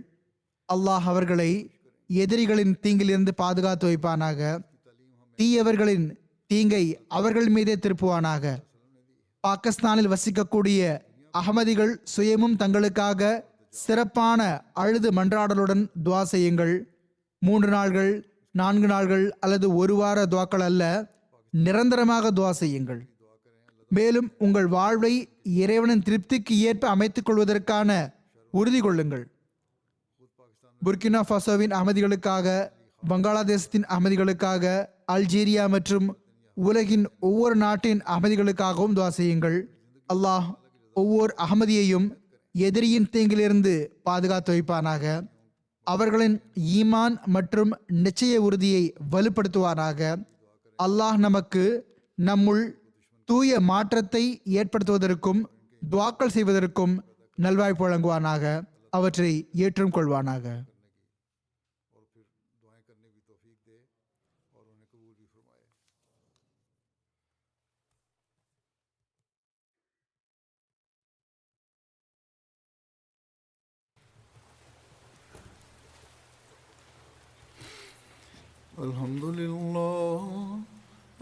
அல்லாஹ் அவர்களை எதிரிகளின் தீங்கிலிருந்து பாதுகாத்து வைப்பானாக. தீயவர்களின் தீங்கை அவர்கள் மீதே திருப்புவானாக. பாகிஸ்தானில் வசிக்கக்கூடிய அகமதிகள் சுயமும் தங்களுக்காக சிறப்பான அழுது மன்றாடலுடன் துஆ செய்யுங்கள். 3 நாள்கள், 4 நாள்கள் அல்லது ஒரு வார துஆக்கள் அல்ல, நிரந்தரமாக துஆ செய்யுங்கள். மேலும் உங்கள் வாழ்வை இறைவனின் திருப்திக்கு ஏற்ப அமைத்துக் கொள்வதற்கான உறுதி கொள்ளுங்கள். புர்கினா ஃபாசோவின் அகமதிகளுக்காக, வங்காளதேசத்தின் அகமதிகளுக்காக, அல்ஜீரியா மற்றும் உலகின் ஒவ்வொரு நாட்டின் அகமதிகளுக்காகவும் துஆ செய்யுங்கள். அல்லாஹ் ஒவ்வொரு அகமதியையும் எதிரியின் தீங்கிலிருந்து பாதுகாத்து வைப்பானாக. அவர்களின் ஈமான் மற்றும் நிச்சய உறுதியை வலுப்படுத்துவானாக. அல்லாஹ் நமக்கு நம்முள் தூய மாற்றத்தை ஏற்படுத்துவதற்கும் துஆக்கள் செய்வதற்கும் நல்வாய்ப்பு வழங்குவானாக. அவற்றை ஏற்றும் கொள்வானாக.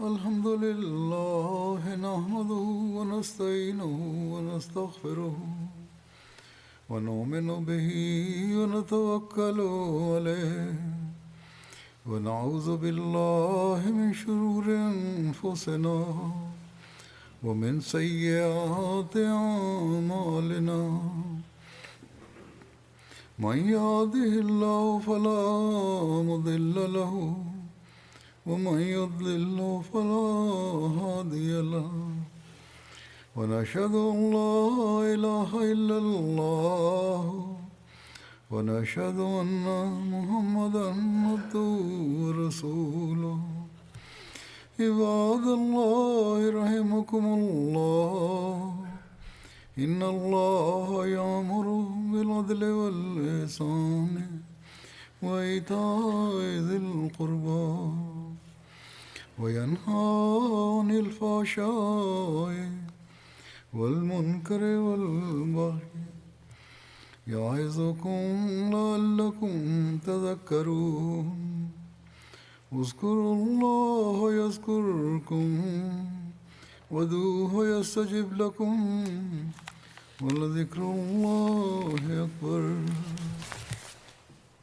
Alhamdulillah nahmaduhu wa nasta'inuhu wa nastaghfiruhu wa nu'minu bihi wa natawakkalu alayhi wa na'udhu billahi min shururi anfusina wa min sayyiati a'malina. Man yahdihillahu fala mudilla lahu ومن يضلل فلا هادي له ونشهد أن لا إله إلا الله ونشهد أن محمدا عبده ورسوله. عباد الله رحمكم الله إن الله يأمر بالعدل والإحسان وإيتاء ذي القربى وينهى عن الفحشاء والمنكر والبغي يعظكم لعلكم تذكرون. اذكروا الله يذكركم وادعوه يستجب لكم ولذكر الله أكبر.